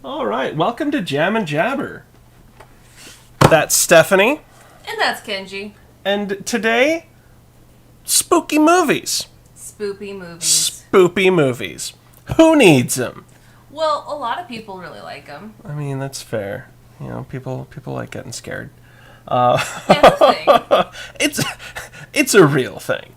All right, welcome to Jam and Jabber. That's Stephanie, And that's Kenji. and today, spooky movies. Spoopy movies. Spoopy movies. Who needs them? Well, a lot of people really like them. I mean, that's fair. You know, people like getting scared. That's the thing. It's a real thing.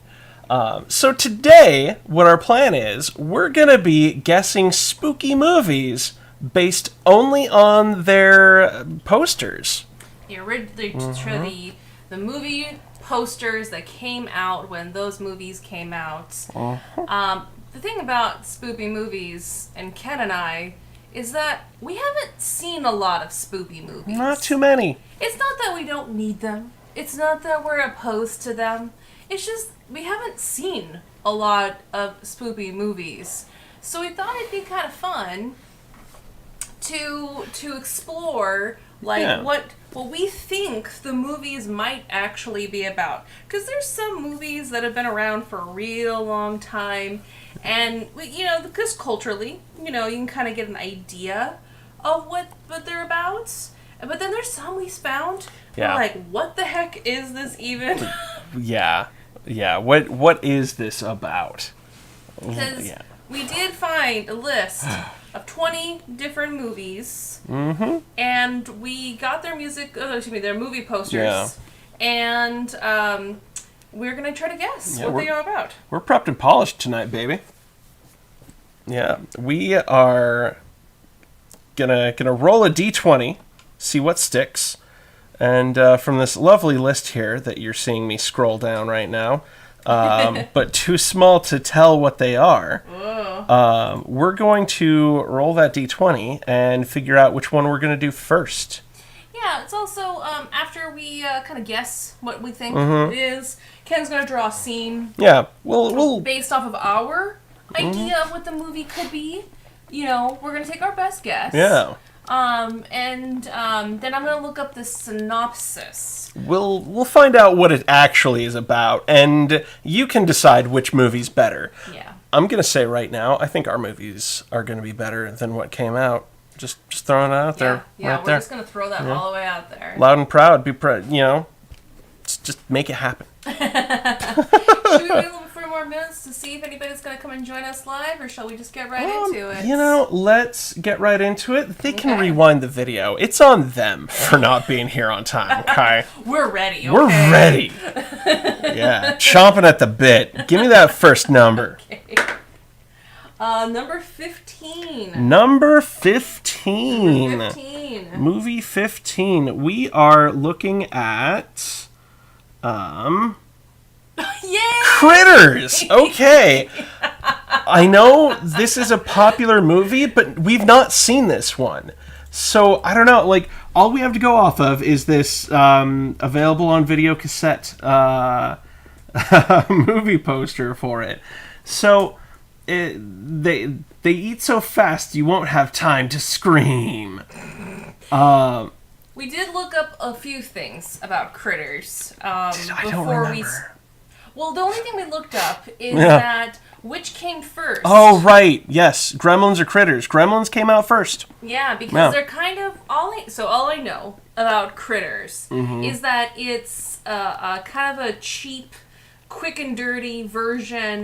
So today, what our plan is, we're gonna be guessing spooky movies based only on their posters. The movie posters that came out when those movies came out. The thing about spoopy movies, and Ken and I, is that we haven't seen a lot of spoopy movies. Not too many. It's not that we don't need them. It's not that we're opposed to them. It's just we haven't seen a lot of spoopy movies. So we thought it'd be kind of fun to explore what we think the movies might actually be about. Because there's some movies that have been around for a real long time, and because culturally, you can kind of get an idea of what they're about. But then there's some we found. Yeah. We're like, what the heck is this even? Yeah. What is this about? Because we did find a list of 20 different movies, and we got their their movie posters, and we're gonna try to guess what they are about. We're prepped and polished tonight, baby. Yeah, we are gonna roll a d20, see what sticks, and from this lovely list here that you're seeing me scroll down right now, but too small to tell what they are. We're going to roll that d20 and figure out which one we're going to do first. Yeah, it's also, after we kind of guess what we think it is, Ken's going to draw a scene. Yeah, we'll based off of our idea of what the movie could be. We're going to take our best guess. Yeah. Then I'm going to look up the synopsis. We'll find out what it actually is about, and you can decide which movie's better. Yeah. I'm going to say right now, I think our movies are going to be better than what came out. Just throwing it out there. Yeah, right we're there. just going to throw that all the way out there. Loud and proud. Be proud, just make it happen. Should we wait a few more minutes to see if anybody's going to come and join us live, or shall we just get right into it? Let's get right into it. They can rewind the video. It's on them for not being here on time, okay? We're ready, okay? We're ready. Yeah, chomping at the bit. Give me that first number. Okay. Number 15. Number 15. 15. Movie 15. We are looking at... Yay! Critters! Okay. I know this is a popular movie, but we've not seen this one. So, I don't know, all we have to go off of is this available on video cassette movie poster for it. So, they eat so fast you won't have time to scream. We did look up a few things about Critters. I don't remember. Well, the only thing we looked up is that which came first. Oh, right. Yes. Gremlins or Critters. Gremlins came out first. Yeah, because they're kind of... All I know about Critters is that it's a kind of a cheap, quick and dirty version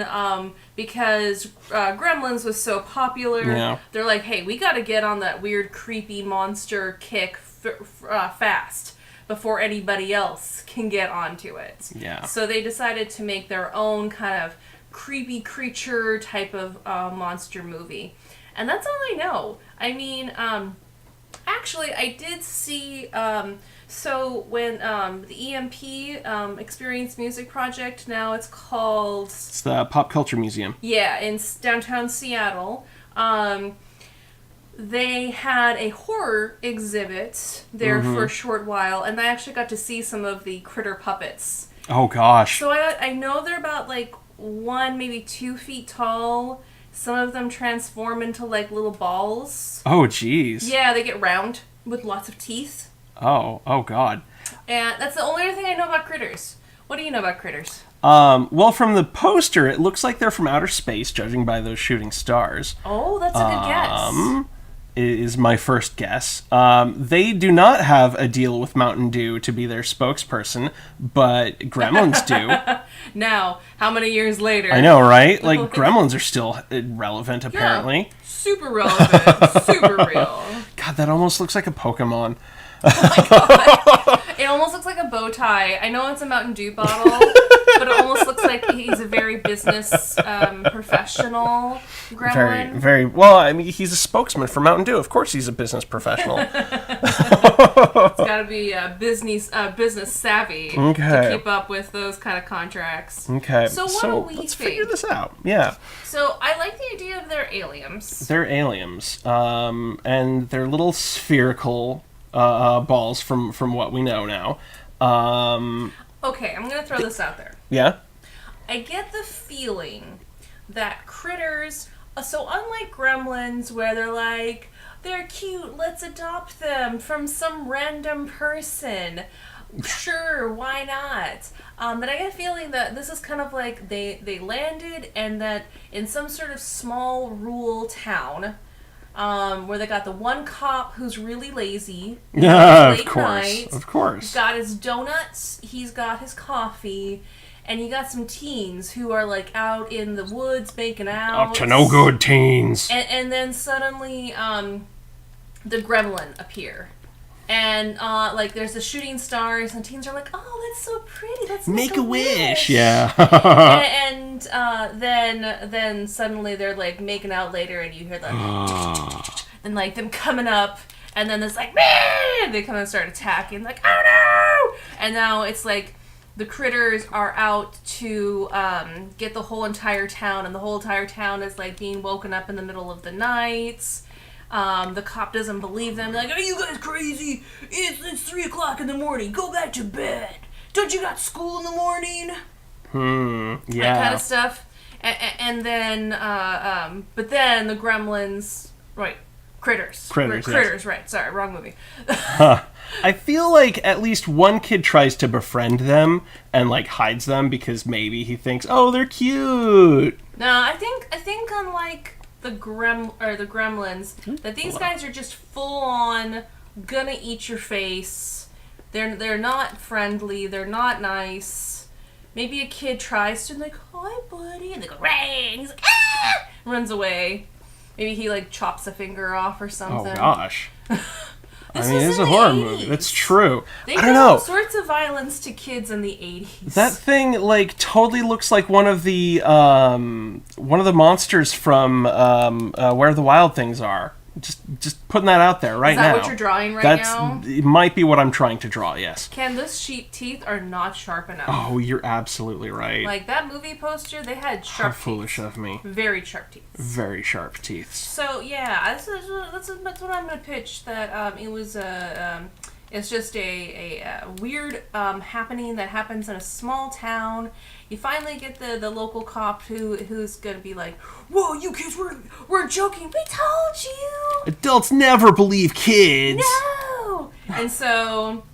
because Gremlins was so popular. Yeah. They're like, hey, we got to get on that weird, creepy monster kick fast before anybody else can get onto it. Yeah. So they decided to make their own kind of creepy creature type of monster movie. And that's all I know. I mean, actually, I did see... So when the EMP Experience Music Project, now it's called... It's the Pop Culture Museum. Yeah, in downtown Seattle. They had a horror exhibit there for a short while, and I actually got to see some of the critter puppets. Oh, gosh. So I know they're about 1, maybe 2 feet tall. Some of them transform into little balls. Oh, jeez. Yeah, they get round with lots of teeth. Oh, God. And that's the only other thing I know about Critters. What do you know about Critters? Well, from the poster, it looks like they're from outer space, judging by those shooting stars. Oh, that's a good guess. is my first guess. They do not have a deal with Mountain Dew to be their spokesperson, but Gremlins do. Now, how many years later? I know, right? Like, Gremlins are still relevant, apparently. Yeah, super relevant, super real. God, that almost looks like a Pokemon. It almost looks like a bow tie. I know it's a Mountain Dew bottle, but it almost looks like he's a very business professional gremlin. Very, very well. I mean, he's a spokesman for Mountain Dew. Of course, he's a business professional. It's got to be business savvy Okay. to keep up with those kind of contracts. Okay, So what do we let's think? figure this out. Yeah, So I like the idea of their aliens. they're aliens, and they're little spherical balls from what we know now. Okay, I'm gonna throw this out there. Yeah. I get the feeling that critters, so unlike gremlins where they're cute, let's adopt them from some random person. Sure, why not? But I get a feeling that this is kind of like they landed and that in some sort of small rural town, where they got the one cop who's really lazy. Yeah, late of course, night. of course. He's got his donuts, he's got his coffee, and you got some teens who are like out in the woods making out. Up to no good, teens. And then suddenly, the gremlin appear. And, like, there's the shooting stars, and teens are like, oh, that's so pretty, let's make a wish. Yeah. and then suddenly they're, like, making out later, and you hear the, and, like, them coming up, and then there's, like, "Meh!" They come and start attacking, like, oh, no! And now it's, like, the critters are out to get the whole entire town, and the whole entire town is, like, being woken up in the middle of the night. The cop doesn't believe them. They're like, are you guys crazy? It's 3 o'clock in the morning. Go back to bed. Don't you got school in the morning? Yeah. That kind of stuff. And then, but then the gremlins, right, critters. Critters, yes. Critters, right. Sorry, wrong movie. I feel like at least one kid tries to befriend them and like hides them because maybe he thinks, oh, they're cute. No, I think unlike the gremlins, that these guys are just full on gonna eat your face. They're not friendly. They're not nice. Maybe a kid tries to, and like, hi, buddy, and they go, "Ray!" and he's like, ah! Runs away. Maybe he like chops a finger off or something. Oh gosh. This I mean, was it's in a the horror 80s. movie. That's true. They I did don't all know. sorts of violence to kids in the 80s. That thing like totally looks like one of the monsters from Where the Wild Things Are. Just putting that out there right now. Is that what you're drawing right now? It might be what I'm trying to draw. Yes. Ken, those sheep teeth are not sharp enough. Oh, you're absolutely right. Like that movie poster, they had How sharp teeth. foolish of me. Very sharp teeth. Very sharp teeth. So yeah, that's what I'm gonna pitch. That it was it's just a weird happening that happens in a small town. You finally get the local cop who's gonna be like, "Whoa, you kids, we're joking. We told you." Adults never believe kids. No. And so,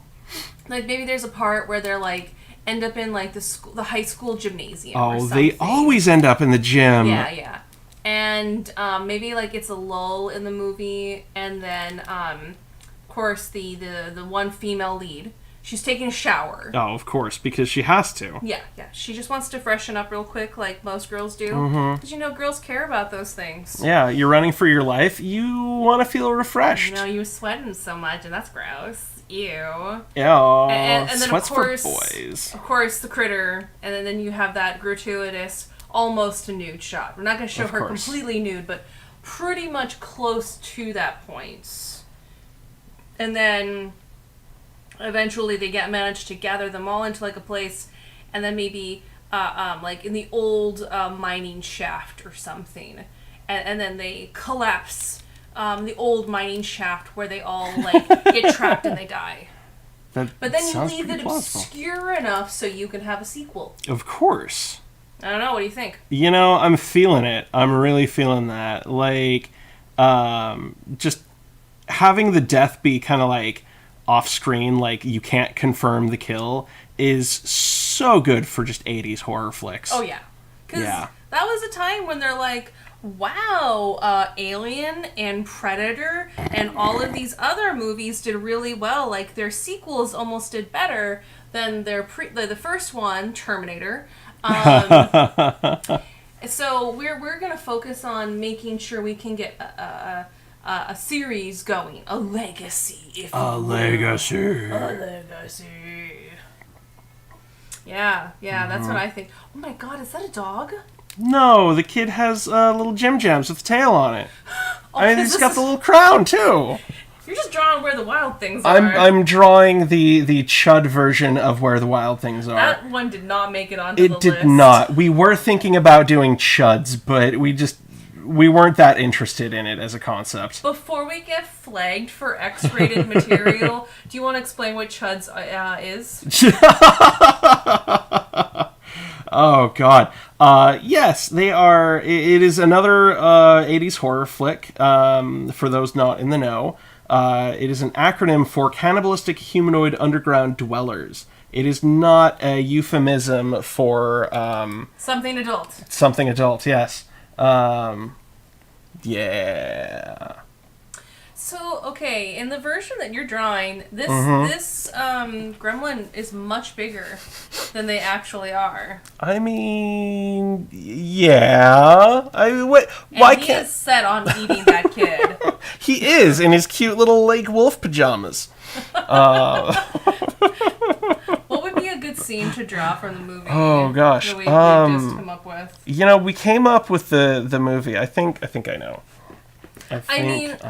like maybe there's a part where they're like end up in like the high school gymnasium. Or Oh, something. they always end up in the gym. Yeah. And maybe like it's a lull in the movie, and then of course the one female lead, she's taking a shower. Oh, of course, because she has to. Yeah. She just wants to freshen up real quick, like most girls do. Because girls care about those things. Yeah, you're running for your life. You want to feel refreshed. You're sweating so much, and that's gross. Ew. Yeah, And then sweats of course, for boys. Of course, the critter, and then you have that gratuitous, almost a nude shot. We're not going to show Of her course. completely nude, but pretty much close to that point. And then eventually they manage to gather them all into like a place, and then maybe like in the old mining shaft or something, and then they collapse the old mining shaft where they all like get trapped and they die. But then you leave it obscure enough so you can have a sequel. Of course. I don't know. What do you think? You know, I'm feeling it. I'm really feeling that. Like, just having the death be kind of like off screen, like you can't confirm the kill, is so good for just 80s horror flicks. Oh yeah, because that was a time when they're like, wow, Alien and Predator and all of these other movies did really well. Like, their sequels almost did better than the first one, Terminator. So we're gonna focus on making sure we can get a series going, a legacy, if you will. Legacy. A legacy. Yeah, that's what I think. Oh my God, is that a dog? No, the kid has little Jim Jams with a tail on it. And he's got the little crown too. You're just drawing Where the Wild Things Are. I'm drawing the Chud version of Where the Wild Things Are. That one did not make it onto the list. It did not. We were thinking about doing Chuds, but we weren't that interested in it as a concept. Before we get flagged for X-rated material, do you want to explain what Chuds is? Oh, God. Yes, they are. It is another 80s horror flick, for those not in the know. It is an acronym for Cannibalistic Humanoid Underground Dwellers. It is not a euphemism for... something adult. Something adult, yes. Yeah. So, okay, in the version that you're drawing, this gremlin is much bigger than they actually are. I mean, yeah. Why he can't... is set on eating that kid. He is, in his cute little, like, wolf pajamas. What would be a good scene to draw from the movie? Oh, gosh. That we just come up with? You know, we came up with the movie. I think I know. I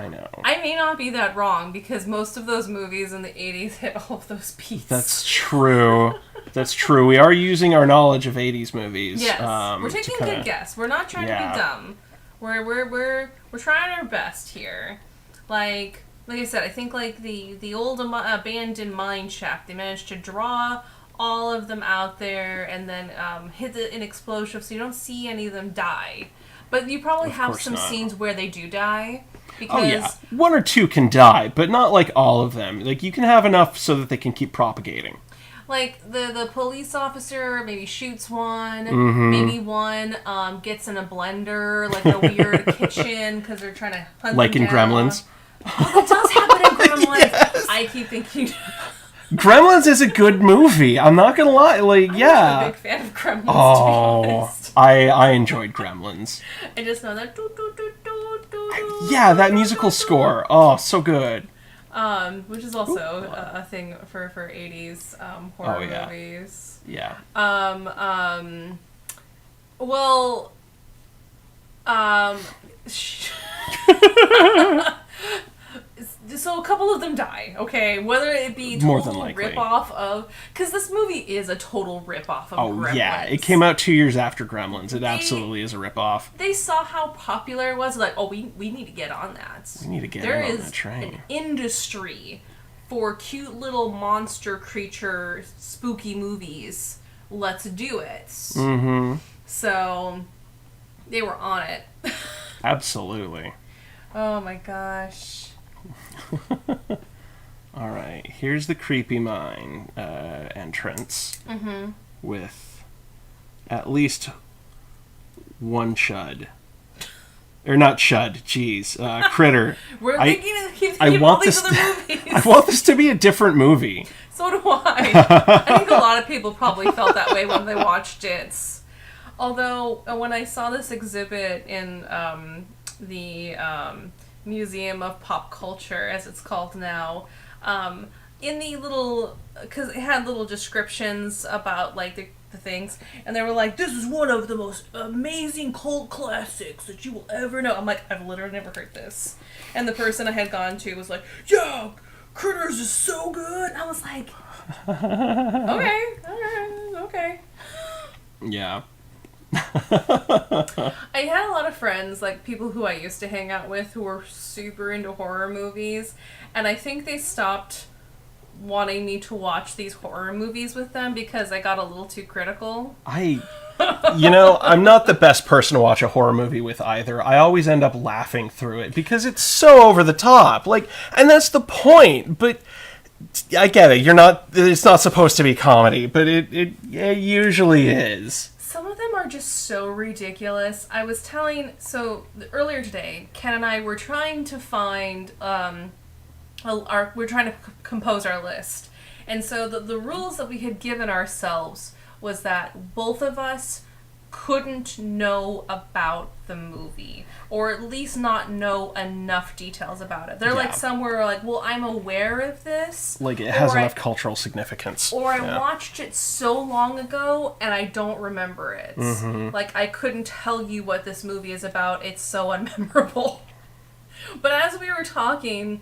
know. I may not be that wrong, because most of those movies in the 80s hit all of those beats. That's true. That's true. We are using our knowledge of 80s movies. Yes. We're taking a good guess. We're not trying to be dumb. We're trying our best here. Like I said, I think like the old abandoned mine shaft, they managed to draw all of them out there and then hit an explosion so you don't see any of them die. But you probably have some scenes where they do die. Because, oh, yeah. One or two can die, but not like all of them. Like, you can have enough so that they can keep propagating. Like, the police officer maybe shoots one, maybe one gets in a blender, like a weird kitchen, because they're trying to hunt like them in down. Gremlins? Oh, that does happen in Gremlins! Yes. I keep thinking... Gremlins is a good movie. I'm not gonna lie. Like, I'm yeah. I'm a big fan of Gremlins, to be honest. I enjoyed Gremlins. I just know that... Yeah, that musical score. Oh, so good. Which is also a thing for 80s horror movies. Yeah. So a couple of them die, okay? Whether it be total rip-off of... Because this movie is a total rip-off of Gremlins. Oh, yeah. It came out 2 years after Gremlins. It absolutely is a rip-off. They saw how popular it was. Like, oh, we need to get on that. We need to get on that train. There is an industry for cute little monster creature spooky movies. Let's do it. Mm-hmm. So, they were on it. Absolutely. Oh my gosh. All right, here's the Creepy Mine entrance with at least one Chud. Or not Chud, jeez. Critter. We're thinking of all these other movies. I want this to be a different movie. So do I. I think a lot of people probably felt that way when they watched it. Although, when I saw this exhibit in the Museum of Pop Culture, as it's called now, in the little... Because it had little descriptions about, like, the things, and they were like, this is one of the most amazing cult classics that you will ever know. I'm like, I've literally never heard this. And the person I had gone to was like, yeah, Critters is so good. I was like, okay. Yeah. I had a lot of friends, like people who I used to hang out with, who were super into horror movies, and I think they stopped wanting me to watch these horror movies with them because I got a little too critical. I'm not the best person to watch a horror movie with either. I always end up laughing through it because it's so over the top. Like, and that's the point. But I get it. It's not supposed to be comedy, but it usually is. Some of them are just so ridiculous. I was earlier today, Ken and I were trying to find, we're trying to compose our list. And so the rules that we had given ourselves was that both of us couldn't know about the movie, or at least not know enough details about it. They're like somewhere like, well, I'm aware of this. Like it has enough cultural significance. Or I watched it so long ago and I don't remember it. Mm-hmm. Like I couldn't tell you what this movie is about. It's so unmemorable. But as we were talking,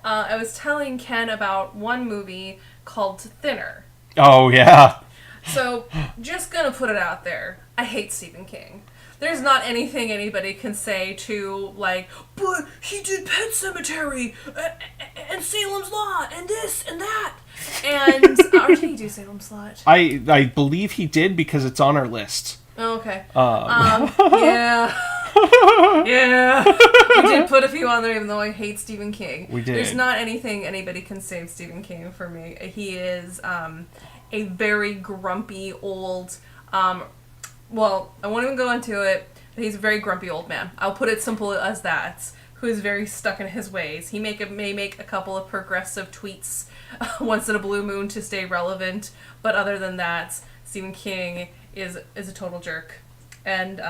I was telling Ken about one movie called Thinner. Oh, yeah. So, just gonna put it out there. I hate Stephen King. There's not anything anybody can say to, like, but he did Pet Sematary and Salem's Lot and this and that. And, or did he do Salem's Lot? I believe he did because it's on our list. Oh, okay. Yeah. Yeah. We did put a few on there even though I hate Stephen King. We did. There's not anything anybody can say of Stephen King for me. He is, a very grumpy old, well, I won't even go into it, but he's a very grumpy old man. I'll put it simple as that, who is very stuck in his ways. He may make a couple of progressive tweets once in a blue moon to stay relevant, but other than that, Stephen King is a total jerk. And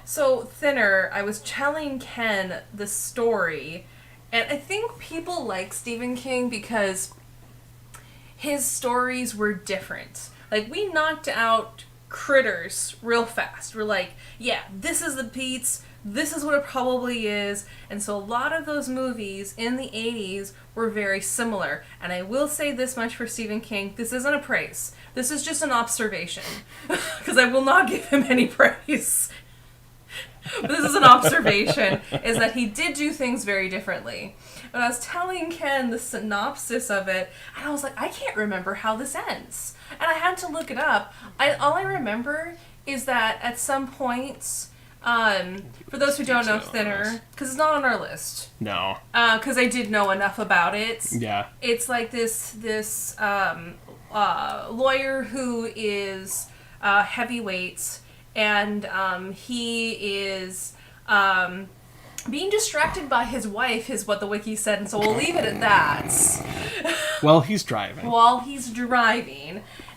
so Thinner, I was telling Ken the story, and I think people like Stephen King because his stories were different. Like, we knocked out Critters real fast. We're like, yeah, this is the Pete's, this is what it probably is. And so a lot of those movies in the 80s were very similar. And I will say this much for Stephen King, this isn't a praise. This is just an observation. Because I will not give him any praise. But this is an observation, is that he did do things very differently. But I was telling Ken the synopsis of it, and I was like, I can't remember how this ends. And I had to look it up. All I remember is that at some points, for those who don't know Thinner, because it's not on our list. No. Because I did know enough about it. Yeah. It's like this lawyer who is heavyweight, and he is being distracted by his wife, is what the wiki said, and so we'll leave it at that. While he's driving.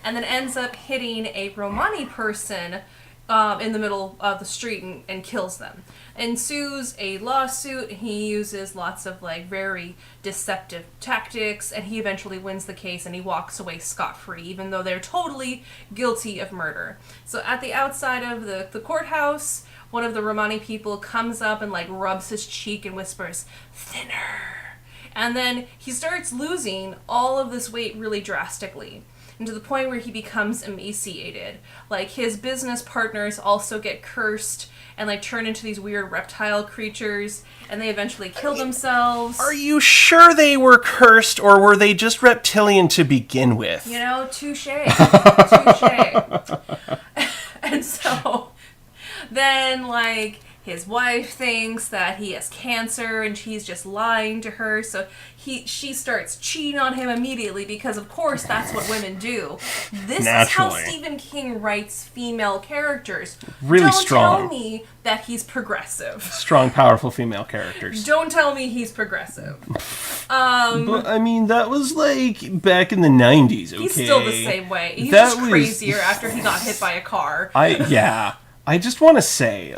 And then ends up hitting a Romani person in the middle of the street and kills them. Ensues a lawsuit. He uses lots of very deceptive tactics, and he eventually wins the case, and he walks away scot-free, even though they're totally guilty of murder. So at the outside of the courthouse, one of the Romani people comes up and rubs his cheek and whispers, "Thinner." And then he starts losing all of this weight really drastically, and to the point where he becomes emaciated. His business partners also get cursed and turn into these weird reptile creatures, and they eventually kill themselves. Are you sure they were cursed, or were they just reptilian to begin with? Touche. Touche. And so then his wife thinks that he has cancer and she's just lying to her, so she starts cheating on him immediately because, of course, that's what women do. This Naturally. is how Stephen King writes female characters. Really strong. Don't tell me that he's progressive. Strong, powerful female characters. Don't tell me he's progressive. But, that was, back in the 90s, okay? He's still the same way. He's That just was- crazier after he got hit by a car. I just want to say,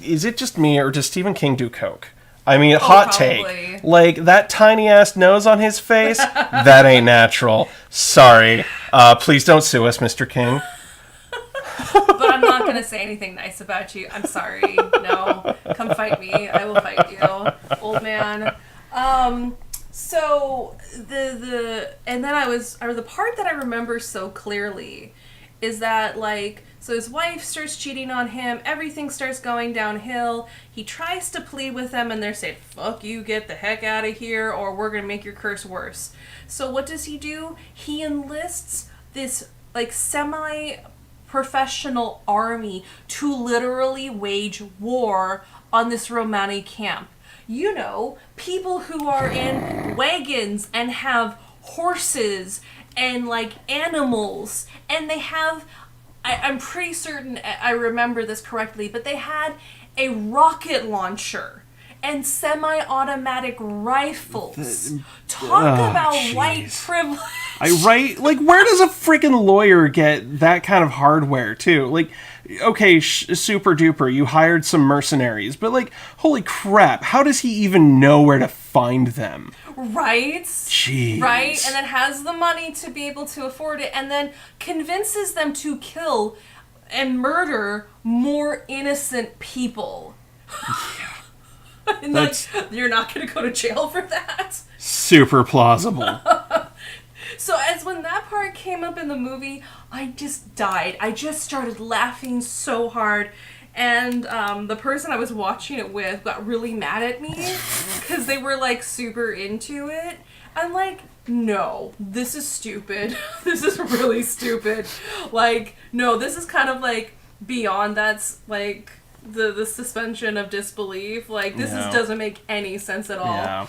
is it just me, or does Stephen King do coke? Hot probably. take. That tiny-ass nose on his face, that ain't natural. Sorry. Please don't sue us, Mr. King. But I'm not going to say anything nice about you. I'm sorry. No. Come fight me. I will fight you, old man. So, and then the part that I remember so clearly is that, so his wife starts cheating on him, everything starts going downhill, he tries to plead with them, and they're saying, fuck you, get the heck out of here, or we're gonna make your curse worse. So what does he do? He enlists this, semi-professional army to literally wage war on this Romani camp. People who are in wagons and have horses and animals, and they have I'm pretty certain I remember this correctly, but they had a rocket launcher and semi-automatic rifles. Talk about white privilege. Like, where does a freaking lawyer get that kind of hardware, too? Like, okay, super duper, you hired some mercenaries, but, like, holy crap, how does he even know where to find them? Right? Jeez. Right? And then has the money to be able to afford it, and then convinces them to kill and murder more innocent people. And That's you're not going to go to jail for that? super plausible. So as when that part came up in the movie, I just died. I just started laughing so hard. And the person I was watching it with got really mad at me because they were like super into it. I'm like, no, this is stupid. This is really stupid. Like, no, this is kind of like beyond that's like the suspension of disbelief. Like, this doesn't make any sense at all. Yeah.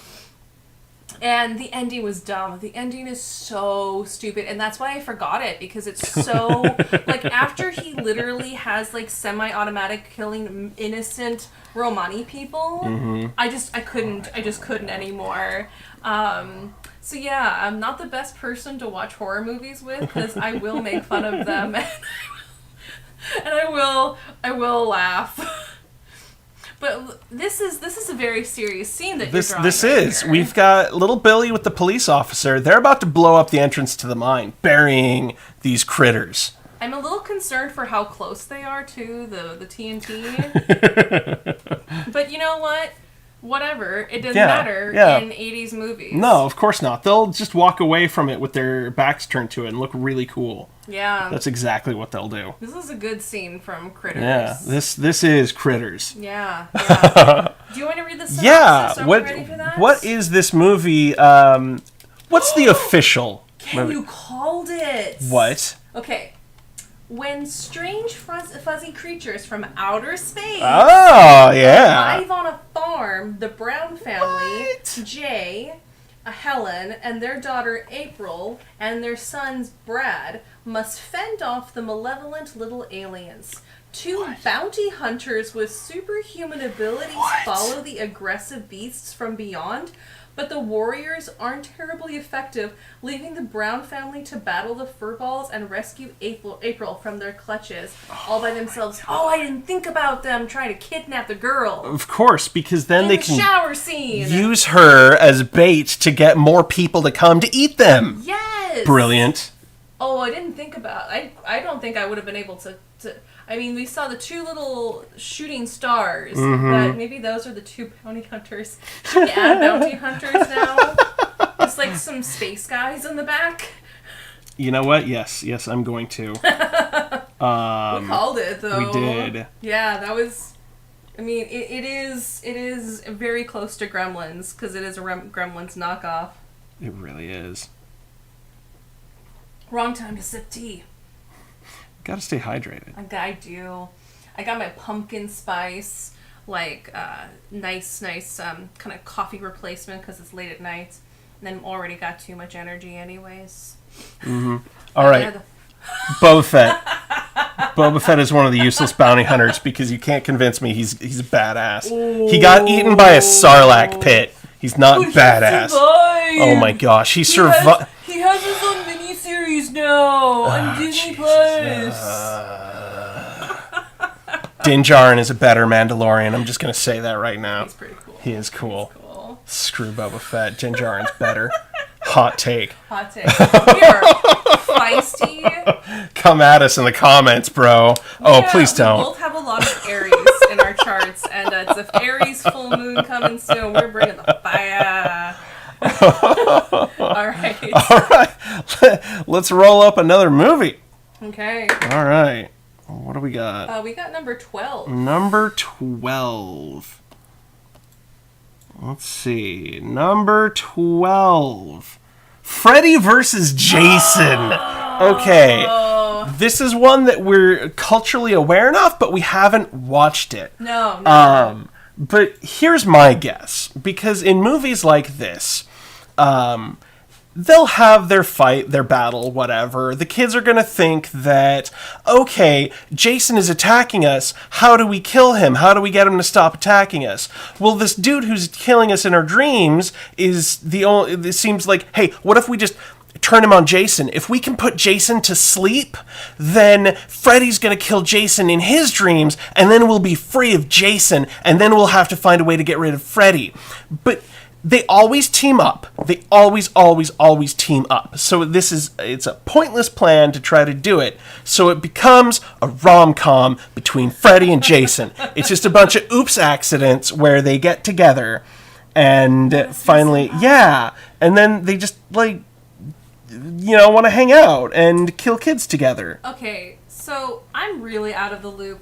And the ending was dumb. The ending is so stupid. And that's why I forgot it, because it's so... like, after he literally has, like, semi-automatic killing innocent Romani people, I just couldn't anymore. So, yeah, I'm not the best person to watch horror movies with, because I will make fun of them. And I will laugh. But this is a very serious scene that you're drawing. This right is. here. We've got little Billy with the police officer. They're about to blow up the entrance to the mine, burying these critters. I'm a little concerned for how close they are to the TNT. But you know what? Whatever. It doesn't matter in 80s movies. No, of course not. They'll just walk away from it with their backs turned to it and look really cool. Yeah. That's exactly what they'll do. This is a good scene from Critters. Yeah, this is Critters. Yeah. Do you want to read the synopsis? Yeah. Are we ready for that? What is this movie? What's the official Can movie? you called it? What? Okay. When strange fuzzy creatures from outer space Oh, yeah. arrive on a farm, the Brown family, Jay, Helen, and their daughter April, and their sons Brad, must fend off the malevolent little aliens. Two bounty hunters with superhuman abilities follow the aggressive beasts from beyond, but the warriors aren't terribly effective, leaving the Brown family to battle the furballs and rescue April from their clutches, all by themselves. Oh, I didn't think about them trying to kidnap the girl. Of course, because then they can shower scene. use her as bait to get more people to come to eat them. Yes. Brilliant. Oh, I didn't think about. I don't think I would have been able to. I mean, we saw the two little shooting stars, but maybe those are the two bounty hunters. Should we add bounty hunters now? Just like some space guys in the back. You know what? Yes, I'm going to. We called it, though. We did. Yeah, that was... I mean, it is very close to Gremlins, because it is a Gremlins knockoff. It really is. Wrong time to sip tea. Gotta stay hydrated. I do. I got my pumpkin spice, like, nice, kind of coffee replacement, because it's late at night. And then already got too much energy anyways. All right. Boba Fett. Boba Fett is one of the useless bounty hunters because you can't convince me he's a badass. Ooh. He got eaten by a Sarlacc pit. He's not badass. Oh my gosh, he survived. He has his own miniseries now on Disney Plus. Din Djarin is a better Mandalorian. I'm just gonna say that right now. He's pretty cool. He is cool. Screw Boba Fett. Din Djarin's better. Hot take. Hot take. We are feisty. Come at us in the comments, bro. Oh, yeah, please don't. We both have a lot of Aries in our charts, and it's an Aries full moon coming soon. We're bringing the fire. All right. Let's roll up another movie. Okay. All right. What do we got? We got number 12. Number 12. Let's see. Number 12. Freddy versus Jason. Okay. This is one that we're culturally aware enough, but we haven't watched it. No. But here's my guess. Because in movies like this, they'll have their fight, their battle, whatever. The kids are going to think that, okay, Jason is attacking us. How do we kill him? How do we get him to stop attacking us? Well, this dude who's killing us in our dreams is the only... It seems like, hey, what if we just turn him on Jason? If we can put Jason to sleep, then Freddy's going to kill Jason in his dreams, and then we'll be free of Jason, and then we'll have to find a way to get rid of Freddy. But... they always team up. They always team up. So it's a pointless plan to try to do it. So it becomes a rom-com between Freddy and Jason. It's just a bunch of oops accidents where they get together and finally, yeah. And then they just, like, want to hang out and kill kids together. Okay, so I'm really out of the loop.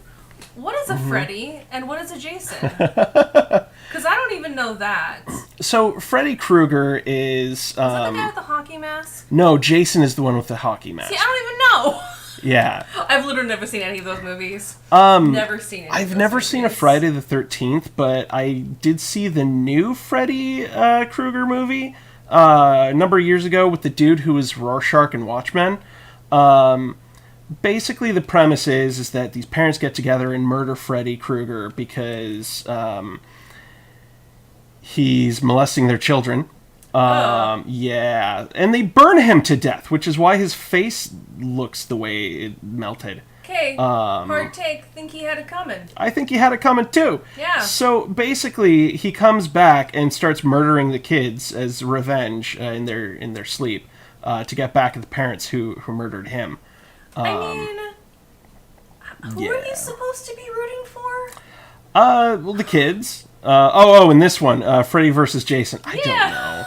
What is a Freddy and what is a Jason? Because I don't even know that. So Freddy Krueger is... that the guy with the hockey mask? No, Jason is the one with the hockey mask. See, I don't even know. Yeah. I've literally never seen any of those movies. Never seen any of I've those never movies. seen a Friday the 13th, but I did see the new Freddy Krueger movie a number of years ago with the dude who was Rorschach and Watchmen. Basically, the premise is that these parents get together and murder Freddy Krueger because he's molesting their children. Yeah, and they burn him to death, which is why his face looks the way it melted. Okay, hard take. Think he had it coming. I think he had it coming too. Yeah. So basically, he comes back and starts murdering the kids as revenge in their sleep to get back at the parents who murdered him. I mean, who are you supposed to be rooting for? Well, the kids. In this one, Freddy versus Jason. I don't know.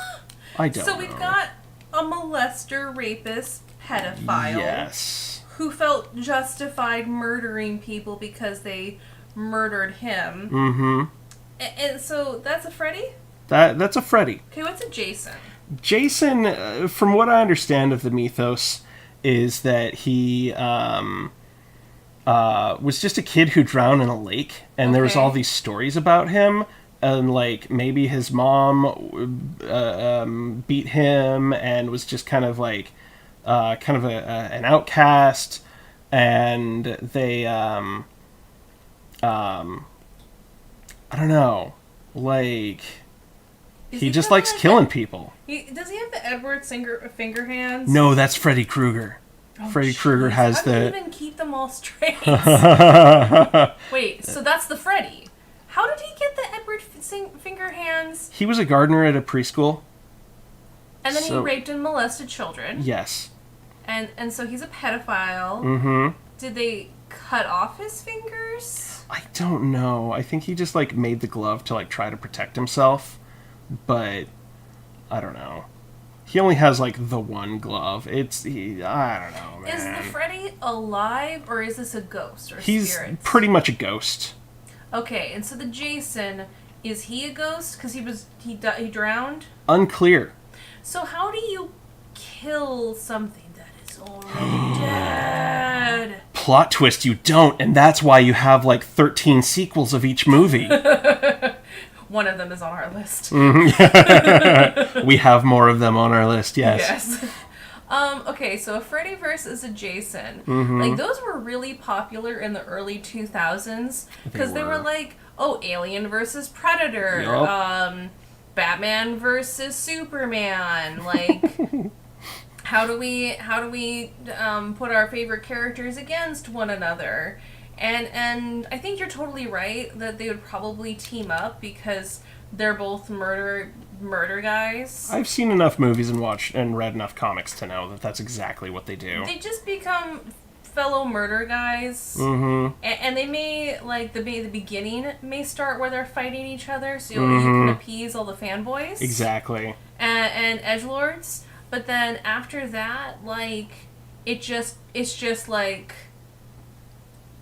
I don't know. So we've got a molester, rapist, pedophile. Yes. Who felt justified murdering people because they murdered him. Mm-hmm. And so that's a Freddy? That's a Freddy. Okay, what's a Jason? Jason, from what I understand of the mythos, is that he was just a kid who drowned in a lake, and there was all these stories about him, and like maybe his mom beat him and was just kind of like an outcast, and they I don't know, like he just likes killing people. Does he have the Edward finger hands? No, that's Freddy Krueger. Freddy Krueger has I don't even keep them all straight. Wait, so that's the Freddy. How did he get the Edward finger hands? He was a gardener at a preschool. And then he raped and molested children. Yes. And so he's a pedophile. Mm-hmm. Did they cut off his fingers? I don't know. I think he just like made the glove to like try to protect himself. But I don't know. He only has like the one glove. I don't know, man. Is the Freddy alive or is this a ghost or He's spirits? pretty much a ghost. Okay, and so the Jason, is he a ghost because he drowned? Unclear. So how do you kill something that is already dead? Plot twist, you don't, and that's why you have like 13 sequels of each movie. One of them is on our list. Mm-hmm. We have more of them on our list, yes. Yes. Okay, so a Freddy versus a Jason. Mm-hmm. Like, those were really popular in the early 2000s. Because they were like, Alien versus Predator. Yep. Batman versus Superman. Like, how do we put our favorite characters against one another? And I think you're totally right that they would probably team up because they're both murder guys. I've seen enough movies and read enough comics to know that that's exactly what they do. They just become fellow murder guys. Mm-hmm. And they may, like, the beginning may start where they're fighting each other so you Mm-hmm. can appease all the fanboys. Exactly. And edgelords. But then after that, like, it's just like...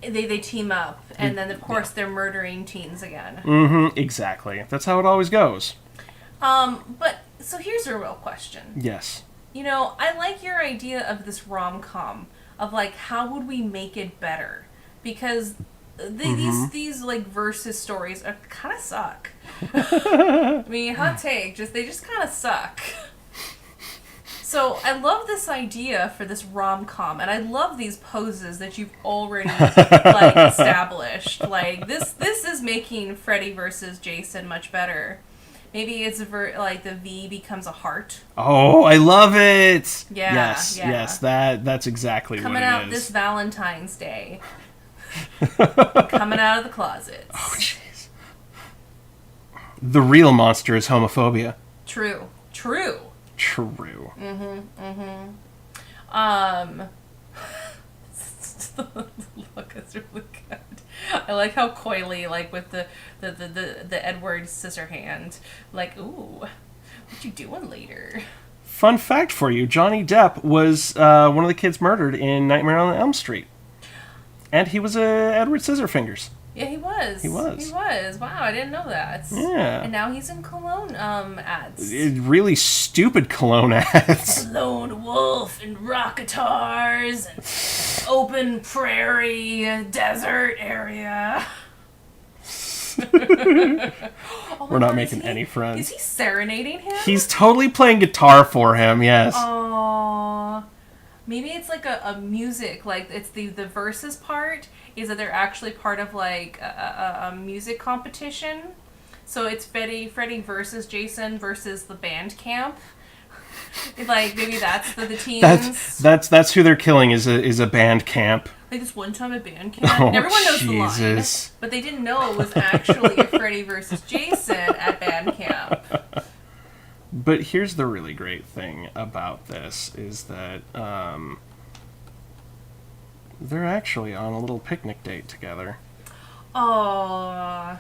They team up, and then of course they're murdering teens again. Mm-hmm. Exactly. That's how it always goes. But so here's a real question. Yes. You know, I like your idea of this rom-com of like how would we make it better? Because these like versus stories are kind of suck. I mean, hot take, they just kind of suck. So I love this idea for this rom-com, and I love these poses that you've already like established. Like this is making Freddy versus Jason much better. Maybe it's like the V becomes a heart. Oh, I love it. Yeah, yes, yeah. yes. That's exactly Coming what it out is. this Valentine's Day. Coming out of the closets. Oh, jeez. The real monster is homophobia. True. True. Look, it's really good. I like how coyly, like with the Edward Scissorhand, like, ooh, what you doing later? Fun fact for you: Johnny Depp was one of the kids murdered in Nightmare on Elm Street, and he was Edward Scissorfingers. Yeah, he was. He was. Wow, I didn't know that. Yeah. And now he's in cologne ads. Really stupid cologne ads. Lone wolf and rock guitars, and open prairie, desert area. We're not making any friends. Is he serenading him? He's totally playing guitar for him, yes. Aww. Maybe it's like a music, like it's the verses part is that they're actually part of like a music competition. So it's Freddy versus Jason versus the band camp. Like maybe that's the teams. That's who they're killing is a band camp. Like this one time at band camp, Oh, everyone knows Jesus. the line, but they didn't know it was actually a Freddy versus Jason at band camp. But here's the really great thing about this is that they're actually on a little picnic date together. Aww.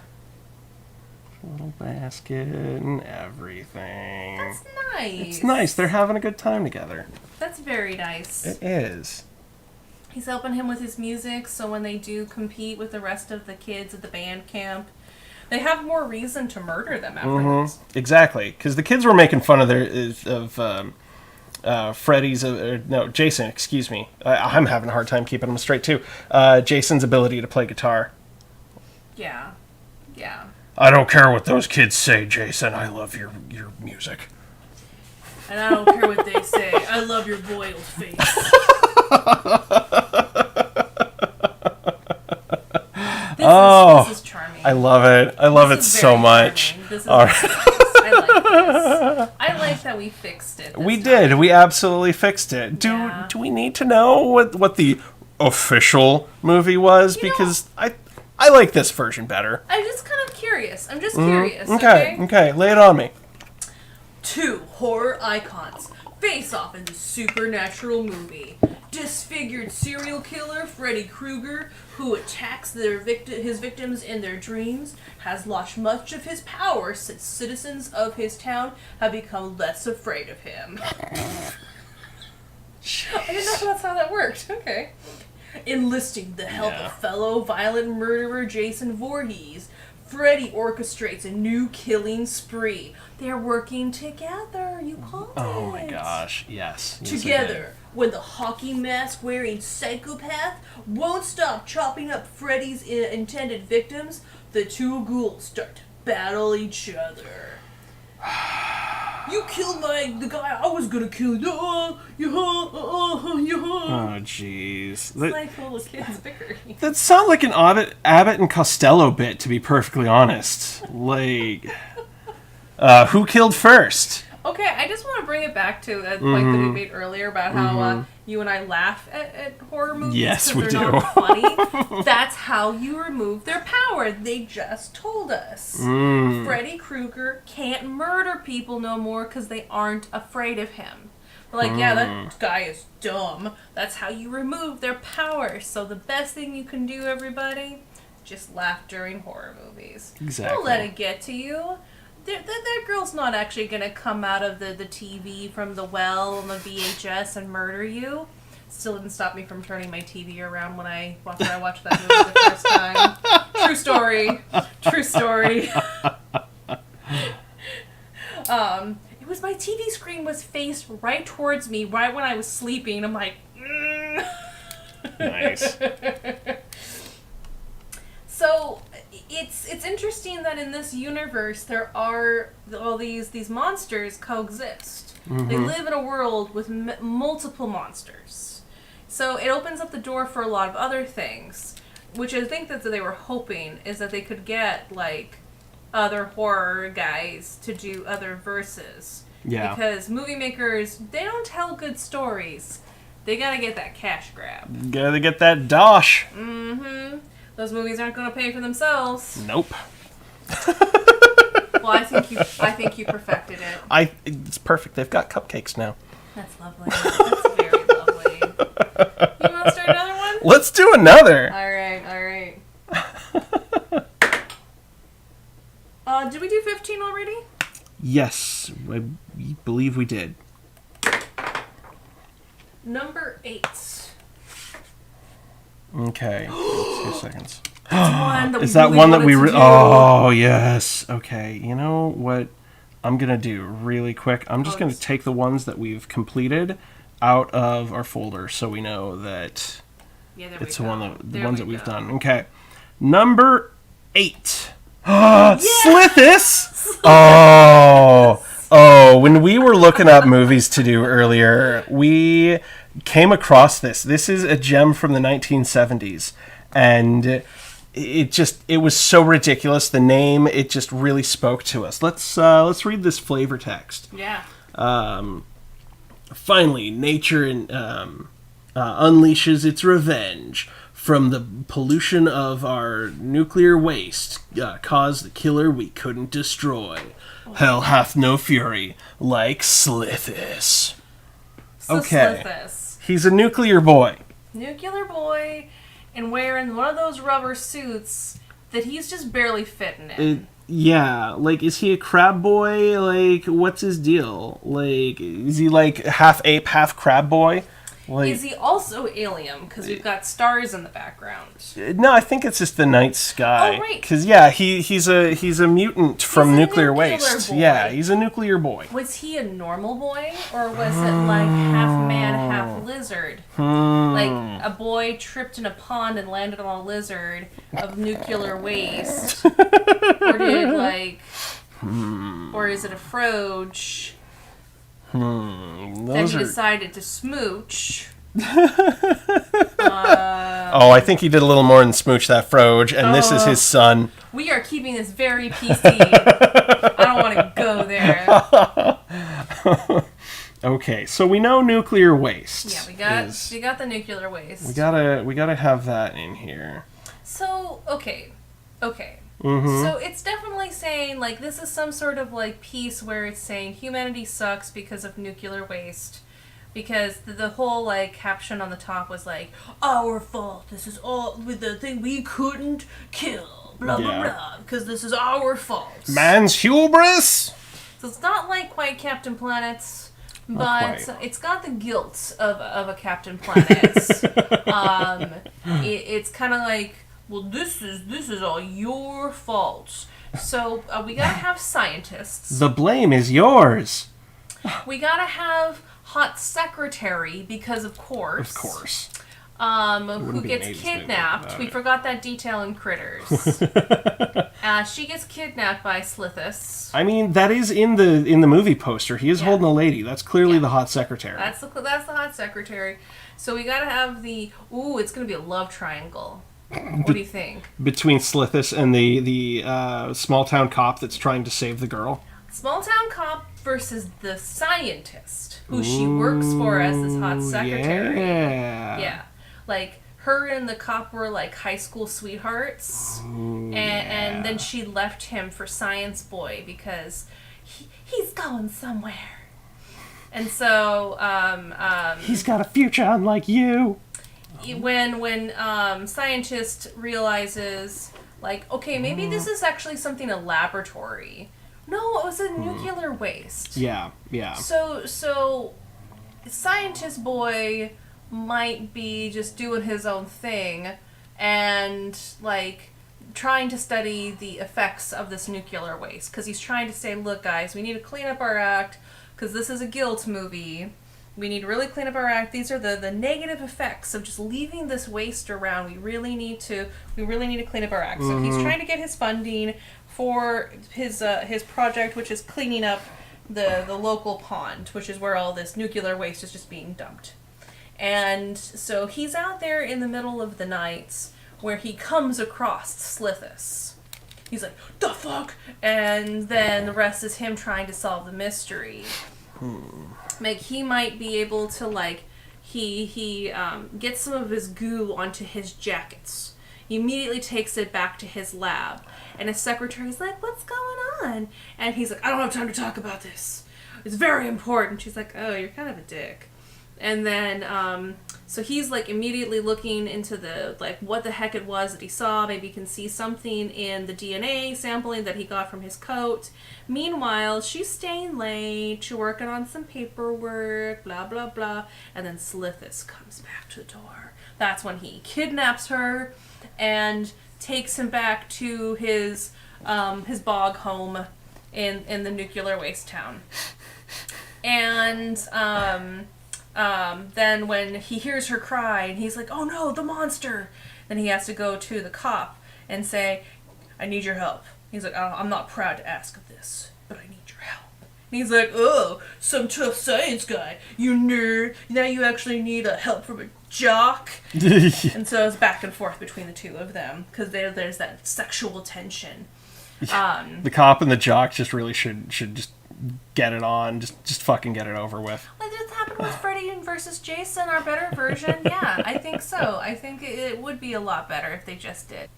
Little basket and everything. That's nice. It's nice. They're having a good time together. That's very nice. It is. He's helping him with his music, so when they do compete with the rest of the kids at the band camp, they have more reason to murder them afterwards. Mm-hmm. Exactly, because the kids were making fun of Freddy's, no, Jason, excuse me. I'm having a hard time keeping them straight, too. Jason's ability to play guitar. Yeah. Yeah. I don't care what those kids say, Jason. I love your music. And I don't care what they say. I love your boiled face. This is charming. I love it. I love it so much. This is All right. nice. I like this. I like that we fixed it. We time. did. We absolutely fixed it. Do we need to know what the official movie was? Because I like this version better. I'm just kind of curious. I'm just curious. Okay. Lay it on me. 2 horror icons face off in the supernatural movie. Disfigured serial killer Freddy Krueger, who attacks his victims in their dreams, has lost much of his power since citizens of his town have become less afraid of him. I didn't know that's how that worked. Okay. Enlisting the help of fellow violent murderer Jason Voorhees, Freddy orchestrates a new killing spree. They're working together. You called it. Oh my gosh. Yes. Together, when the hockey mask wearing psychopath won't stop chopping up Freddy's intended victims, the two ghouls start to battle each other. You killed the guy I was gonna kill. Oh, jeez. It's like little kids bickering. That sounds like an Abbott and Costello bit, to be perfectly honest. Like, who killed first? Okay, I just want to bring it back to a point that we made earlier about how you and I laugh at horror movies. Yes, we they're do. Not funny. That's how you remove their power. They just told us. Freddy Krueger can't murder people no more because they aren't afraid of him. They're like, yeah, that guy is dumb. That's how you remove their power. So the best thing you can do, everybody, just laugh during horror movies. Exactly. Don't let it get to you. That girl's not actually going to come out of the TV from the well on the VHS and murder you. Still didn't stop me from turning my TV around when I watched that movie the first time. True story. True story. It was my TV screen was faced right towards me right when I was sleeping. I'm like, Nice. So it's interesting that in this universe there are all these monsters coexist. They live in a world with multiple monsters. So it opens up the door for a lot of other things, which I think that they were hoping is that they could get, like, other horror guys to do other verses. Yeah. Because movie makers, they don't tell good stories. They gotta get that cash grab. Gotta get that dosh. Mm-hmm. Those movies aren't gonna pay for themselves. Nope. Well, I think you perfected it. It's perfect. They've got cupcakes now. That's lovely. That's very lovely. You want to start another one? Let's do another. All right. Did we do 15 already? Yes, I believe we did. Number 8. Okay. 2 seconds. Is that one that we... Oh, yes. Okay. You know what I'm going to do really quick? I'm just going to take the ones that we've completed out of our folder so we know that it's the ones that we've done. Okay. Number 8. Slithis! Oh, when we were looking up movies to do earlier, we came across this. This is a gem from the 1970s, and it was so ridiculous. The name, it just really spoke to us. Let's read this flavor text. Yeah. Finally, nature unleashes its revenge. From the pollution of our nuclear waste, caused the killer we couldn't destroy. Hell hath no fury like Slithis. Okay. Slithis. He's a nuclear boy. Nuclear boy, and wearing one of those rubber suits that he's just barely fitting in. Yeah, like, is he a crab boy? Like, what's his deal? Like, is he like half ape, half crab boy? Like, is he also alien? Because we've got stars in the background. No, I think it's just the night sky. Oh, right. Because he's a mutant from nuclear waste. Boy. Yeah, he's a nuclear boy. Was he a normal boy, or was it like half man, half lizard? Like a boy tripped in a pond and landed on a lizard of nuclear waste, or or is it a froge? Then he decided to smooch. I think he did a little more than smooch that froge, and this is his son. We are keeping this very PC. I don't want to go there. Okay, so we know nuclear waste. Yeah, we got the nuclear waste. We gotta have that in here. So okay. Mm-hmm. So it's definitely saying, like, this is some sort of, like, piece where it's saying humanity sucks because of nuclear waste. Because the whole, like, caption on the top was, like, our fault. This is all with the thing we couldn't kill. Blah, blah, blah. Because this is our fault. Man's hubris! So it's not like quite Captain Planet's, but it's got the guilt of a Captain Planet's. It's kind of like, well, this is all your fault. So we gotta have scientists. The blame is yours. We gotta have hot secretary because, of course. Of course. Who gets kidnapped. We forgot that detail in Critters. She gets kidnapped by Slithis. I mean, that is in the movie poster. He is holding a lady. That's clearly the hot secretary. That's the hot secretary. So we gotta have it's gonna be a love triangle. What do you think? Between Slithis and the small town cop that's trying to save the girl? Small town cop versus the scientist who she works for as this hot secretary. Yeah. Like, her and the cop were like high school sweethearts. And then she left him for Science Boy because he's going somewhere. And so he's got a future unlike you. When scientist realizes, like, okay, maybe this is actually something a laboratory. No, it was a nuclear waste. Yeah. So scientist boy might be just doing his own thing and, like, trying to study the effects of this nuclear waste. Because he's trying to say, look, guys, we need to clean up our act because this is a guilt movie. We need to really clean up our act. These are the negative effects of just leaving this waste around. We really need to clean up our act. So he's trying to get his funding for his project, which is cleaning up the local pond, which is where all this nuclear waste is just being dumped. And so he's out there in the middle of the night where he comes across Slithis. He's like, the fuck? And then the rest is him trying to solve the mystery. Like, he might be able to, like, he gets some of his goo onto his jackets. He immediately takes it back to his lab. And his secretary's like, what's going on? And he's like, I don't have time to talk about this. It's very important. She's like, oh, you're kind of a dick. And then, so he's, like, immediately looking into the, like, what the heck it was that he saw. Maybe he can see something in the DNA sampling that he got from his coat. Meanwhile, she's staying late. She's working on some paperwork, blah, blah, blah. And then Slithis comes back to the door. That's when he kidnaps her and takes him back to his bog home in the nuclear waste town. And, then when he hears her cry and he's like, oh no, the monster, then he has to go to the cop and say, I need your help. He's like, oh, I'm not proud to ask of this, but I need your help. And he's like, oh, some tough science guy, you nerd. Now you actually need help from a jock. And so it's back and forth between the two of them because there's that sexual tension. The cop and the jock just really should just get it on, just fucking get it over with. Like this happened with Freddy versus Jason, our better version. Yeah, I think so. I think it would be a lot better if they just did.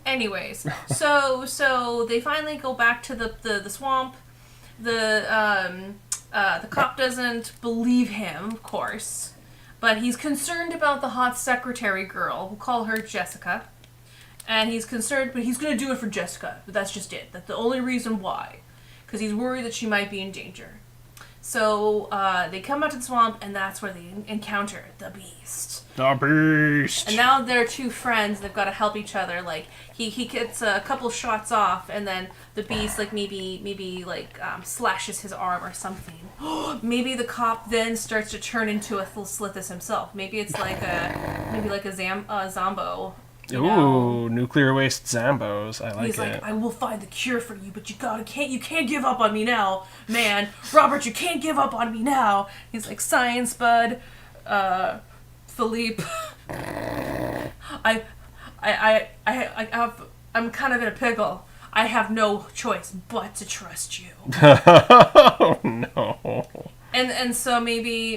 Anyways, so they finally go back to the swamp. The cop doesn't believe him, of course, but he's concerned about the hot secretary girl. We'll call her Jessica. And he's concerned, but he's going to do it for Jessica. But that's just it. That's the only reason why. Because he's worried that she might be in danger. So they come out to the swamp, and that's where they encounter the Beast. The Beast! And now they're two friends. They've got to help each other. Like, he gets a couple shots off, and then the Beast, like, maybe slashes his arm or something. Maybe the cop then starts to turn into a Slithis himself. Maybe it's like a Zombo. Ooh, nuclear waste Zambos. I like it. He's like, I will find the cure for you, but you can't give up on me now, man. Robert, you can't give up on me now. He's like, science, bud. Philippe. I'm kind of in a pickle. I have no choice but to trust you. Oh no. And so maybe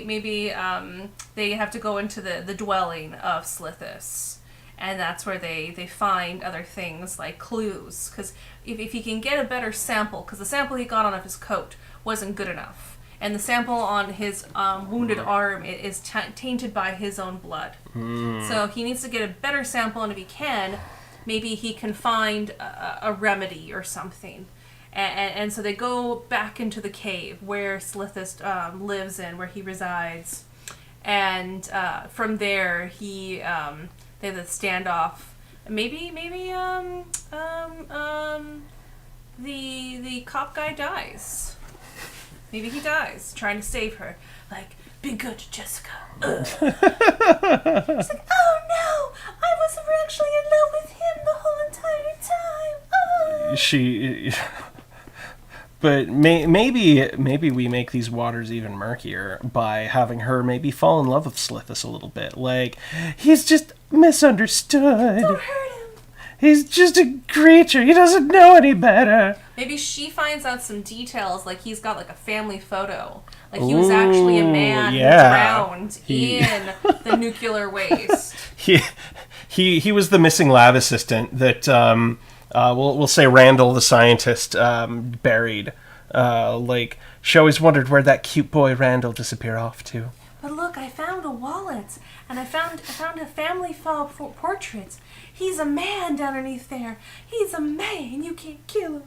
they have to go into the dwelling of Slithis. And that's where they find other things like clues. Because if he can get a better sample, because the sample he got on of his coat wasn't good enough. And the sample on his wounded arm is tainted by his own blood. So he needs to get a better sample, and if he can, maybe he can find a remedy or something. And so they go back into the cave where Slithis lives in, where he resides. And from there, they have a standoff. Maybe the cop guy dies. Maybe he dies trying to save her. Like, be good to Jessica. She's like, oh no, I was actually in love with him the whole entire time. She. But maybe we make these waters even murkier by having her maybe fall in love with Slithis a little bit. Like, he's just misunderstood. Don't hurt him. He's just a creature. He doesn't know any better. Maybe she finds out some details, like he's got like a family photo. Like he was actually a man who drowned in the nuclear waste. He was the missing lab assistant that we'll say Randall the scientist buried. She always wondered where that cute boy Randall disappeared off to. But look, I found a wallet, and I found a family portrait. He's a man down underneath there. He's a man. You can't kill him.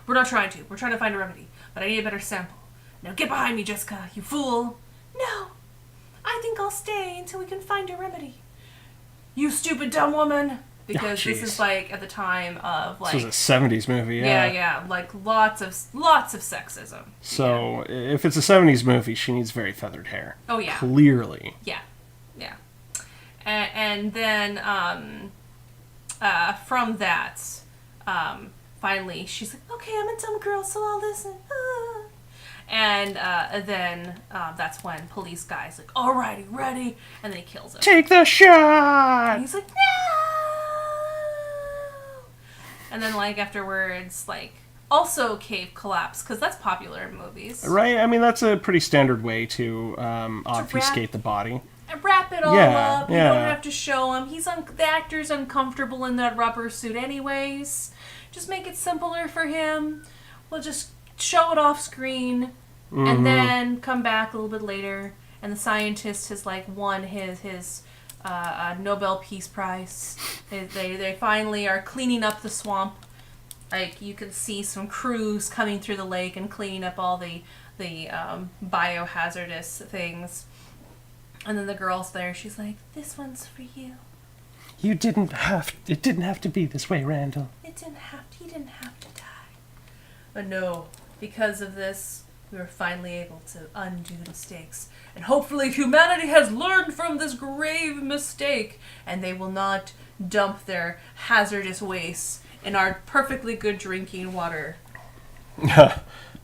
We're not trying to. We're trying to find a remedy, but I need a better sample. Now get behind me, Jessica, you fool. No, I think I'll stay until we can find a remedy. You stupid dumb woman. Because this is like at the time of like this was a 70s movie, yeah, like lots of sexism. So if it's a 70s movie, she needs very feathered hair. Oh yeah, clearly. Yeah. And then from that, finally she's like, okay, I'm a dumb girl, so I'll listen. And then that's when police guy's like, alrighty, ready, and then he kills him. Take the shot! And he's like, no! And then, like, afterwards, like, also cave collapse, because that's popular in movies. Right? I mean, that's a pretty standard way to obfuscate the body. And wrap it all Yeah, up. yeah. You don't have to show him. The actor's uncomfortable in that rubber suit anyways. Just make it simpler for him. We'll just show it off screen, and then come back a little bit later, and the scientist has, like, won his Nobel Peace Prize. They finally are cleaning up the swamp. Like, you can see some crews coming through the lake and cleaning up all the biohazardous things. And then the girl's there. She's like, "This one's for you." It didn't have to be this way, Randall. He didn't have to die. But no, because of this, we were finally able to undo the mistakes. And hopefully humanity has learned from this grave mistake, and they will not dump their hazardous waste in our perfectly good drinking water.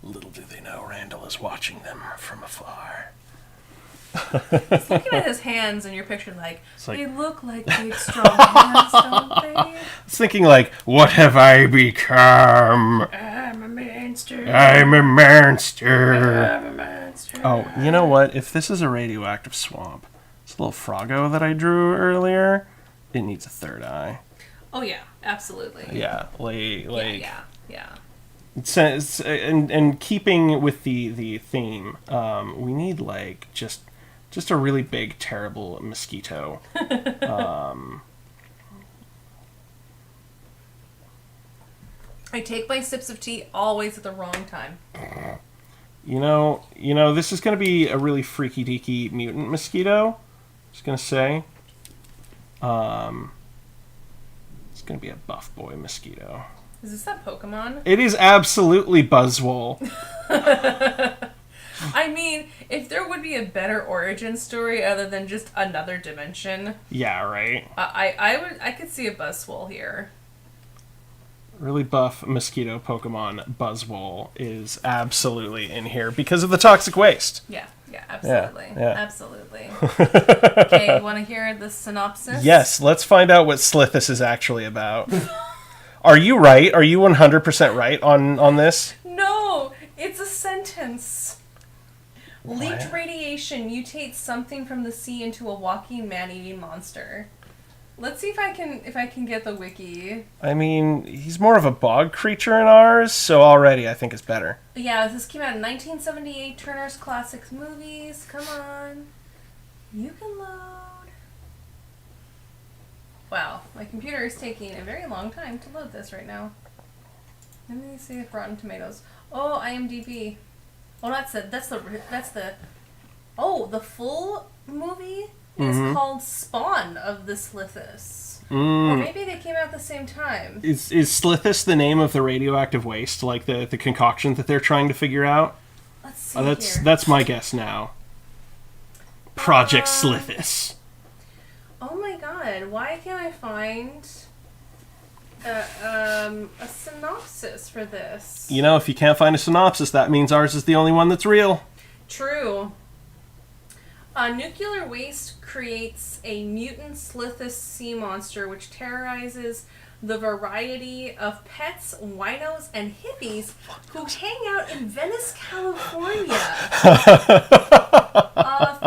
Little do they know Randall is watching them from afar. Just looking at his hands in your picture, like they look like big, strong hands, don't they? I was thinking, like, what have I become? I'm a monster. I'm a monster. I'm a monster. Oh, you know what? If this is a radioactive swamp, this little froggo that I drew earlier, it needs a third eye. Oh yeah, absolutely. Yeah, like yeah. It's, and keeping with the theme, we need, like, just a really big, terrible mosquito. I take my sips of tea always at the wrong time. You know, this is going to be a really freaky deaky mutant mosquito. Just going to say. It's going to be a buff boy mosquito. Is this that Pokemon? It is absolutely Buzzwole. I mean, if there would be a better origin story other than just another dimension. Yeah, right? I could see a Buzzwole here. Really buff mosquito Pokemon Buzzwole is absolutely in here because of the toxic waste. Yeah, absolutely. Yeah. Absolutely. Okay, you want to hear the synopsis? Yes, let's find out what Slithis is actually about. Are you right? Are you 100% right on this? No, it's a sentence. What? Leaked radiation mutates something from the sea into a walking man-eating monster. Let's see if I can get the wiki. I mean, he's more of a bog creature in ours, so already I think it's better. Yeah, this came out in 1978, Turner's Classics Movies. Come on. You can load. Wow, my computer is taking a very long time to load this right now. Let me see if Rotten Tomatoes. Oh, IMDb. Oh, that's the. Oh, the full movie is called Spawn of the Slithis. Or maybe they came out at the same time. Is Slithis the name of the radioactive waste, like the concoction that they're trying to figure out? Let's see That's here. that's my guess now. Project Slithis. Oh my god, why can't I find a synopsis for this? You know, if you can't find a synopsis, that means ours is the only one that's real. True. Nuclear waste creates a mutant Slithis sea monster which terrorizes the variety of pets, winos, and hippies who hang out in Venice, California.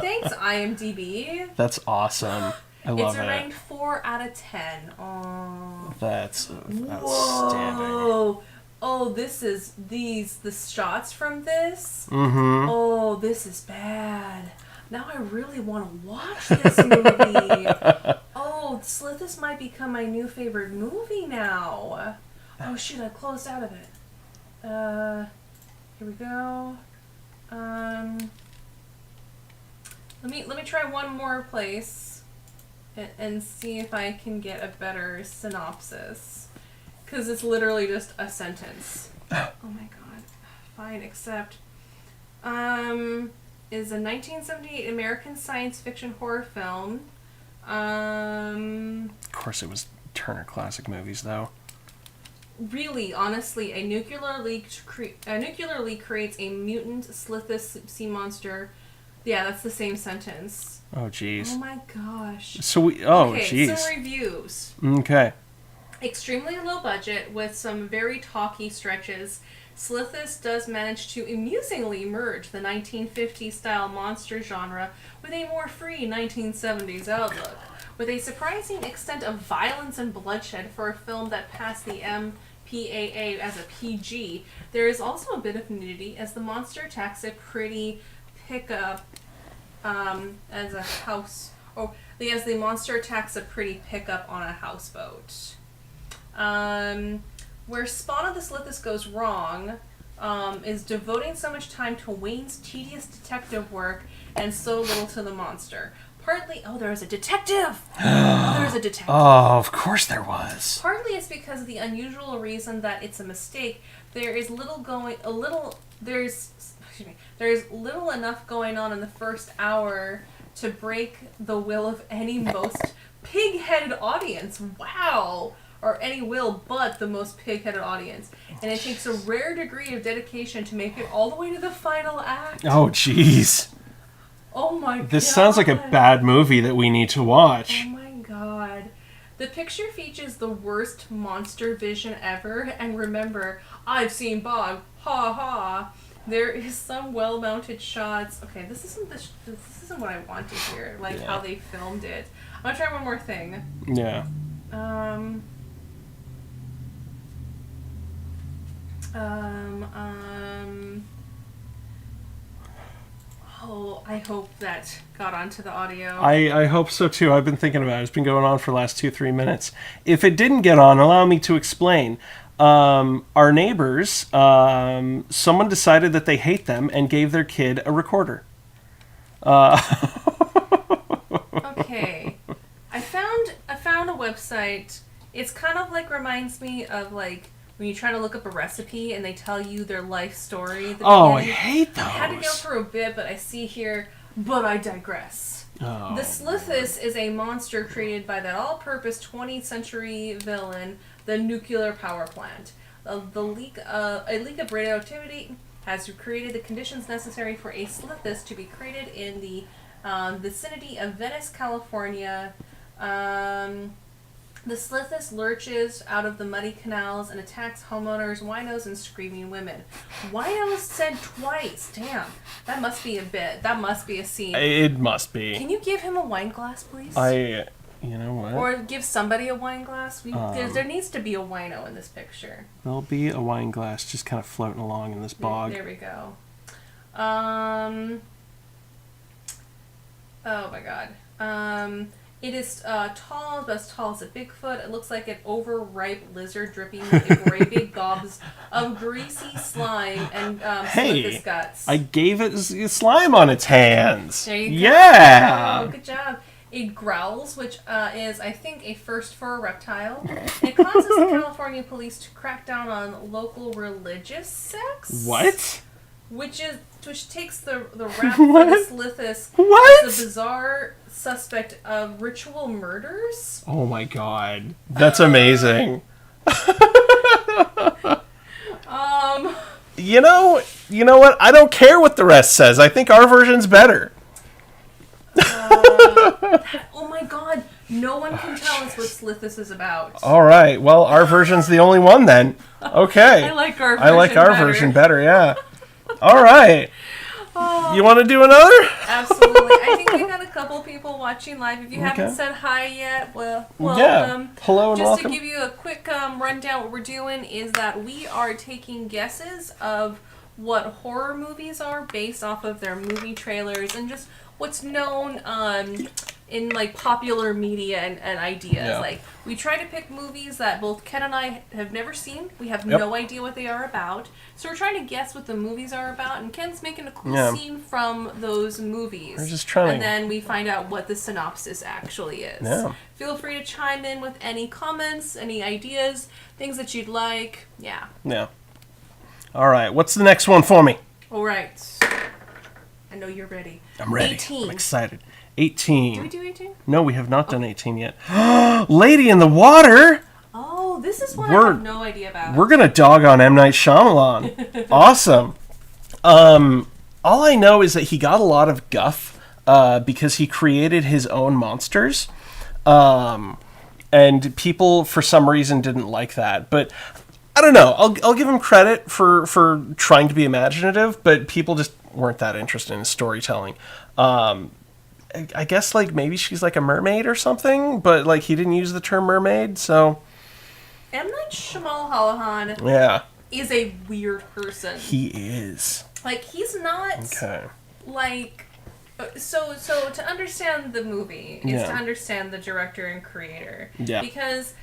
Thanks, IMDb. That's awesome. I love It's it. ranked 4 out of 10. Oh. That's outstanding. Whoa. Oh, the shots from this. Mm-hmm. Oh, this is bad. Now I really want to watch this movie. Oh, Slithis might become my new favorite movie now. Oh shoot, I closed out of it. Here we go. Let me try one more place and see if I can get a better synopsis. Because it's literally just a sentence. Oh my god. Fine, except is a 1978 American science fiction horror film. Of course, it was Turner Classic Movies, though. really, honestly, a nuclear leak creates a mutant Slithis sea monster. Yeah, that's the same sentence. Oh, jeez. Oh my gosh. So we. Oh, Okay, jeez. some reviews. Okay. Extremely low budget with some very talky stretches. Slithis does manage to amusingly merge the 1950s style monster genre with a more free 1970s outlook, with a surprising extent of violence and bloodshed for a film that passed the MPAA as a PG. There is also a bit of nudity as the monster attacks a pretty pickup as a house. Oh, as the monster attacks a pretty pickup on a houseboat. Where Spawn of the Slithis goes wrong is devoting so much time to Wayne's tedious detective work and so little to the monster. Partly, there's a detective! There's a detective. Oh, of course there was. Partly it's because of the unusual reason that it's a mistake. There's little enough going on in the first hour to break the will of any most pig-headed audience. Wow! Or any will but the most pig-headed audience. And it takes a rare degree of dedication to make it all the way to the final act. Oh, jeez. Oh my god. This sounds like a bad movie that we need to watch. Oh my god. The picture features the worst monster vision ever, and remember, I've seen Bog. Ha ha. There is some well-mounted shots. Okay, this isn't what I want to hear. Like how they filmed it. I'm gonna try one more thing. Yeah. Oh, I hope that got onto the audio. I hope so too. I've been thinking about it. It's been going on for the last 2-3 minutes. If it didn't get on, allow me to explain. Our neighbors, someone decided that they hate them and gave their kid a recorder. Okay. I found a website. It's kind of like reminds me of like when you try to look up a recipe and they tell you their life story. Oh, I hate those. I had to go for a bit, but I see here, but I digress. Oh. The Slithis is a monster created by that all-purpose 20th century villain, the nuclear power plant. A leak of radioactivity has created the conditions necessary for a Slithis to be created in the vicinity of Venice, California. The Slithis lurches out of the muddy canals and attacks homeowners, winos, and screaming women. Winos said twice. Damn. That must be a bit. That must be a scene. It must be. Can you give him a wine glass, please? You know what? Or give somebody a wine glass. There needs to be a wino in this picture. There'll be a wine glass just kind of floating along in this bog. There we go. Oh my god. It is tall, about as tall as a Bigfoot. It looks like an overripe lizard dripping with a great big gobs of greasy slime and Slithis guts. I gave it slime on its hands. There you go. Yeah. Oh, good job. It growls, which is, I think, a first for a reptile. It causes the California police to crack down on local religious sects. What? Which takes the rap for the Slithis What? as a bizarre suspect of ritual murders. Oh my god. That's amazing. You know what? I don't care what the rest says. I think our version's better. Oh my god. No one can tell us what Slithis is about. All right. Well, our version's the only one then. Okay. I like our version version better, yeah. All right. You want to do another? Absolutely. I think we got a couple people watching live. If you haven't said hi yet, well, welcome. Yeah. Hello and Just welcome. to give you a quick rundown, what we're doing is that we are taking guesses of what horror movies are based off of their movie trailers and just what's known in like popular media and ideas. Yeah. Like we try to pick movies that both Ken and I have never seen. We have no idea what they are about. So we're trying to guess what the movies are about, and Ken's making a cool scene from those movies. We're just trying. And then we find out what the synopsis actually is. Yeah. Feel free to chime in with any comments, any ideas, things that you'd like. Yeah. Yeah. All right. What's the next one for me? All right. I know you're ready. I'm ready. 18. I'm excited. 18. Did we do 18? No, we have not done 18 yet. Lady in the Water! Oh, this is one I have no idea about. We're gonna dog on M. Night Shyamalan. Awesome. All I know is that he got a lot of guff because he created his own monsters. And people, for some reason, didn't like that. But I don't know. I'll give him credit for trying to be imaginative, but people just weren't that interested in storytelling. I guess, like, maybe she's like a mermaid or something, but, like, he didn't use the term mermaid, so... M. Night Shyamalan Yeah. is a weird person. He is. Like, he's not... Okay. Like... So to understand the movie is to understand the director and creator. Yeah. Because,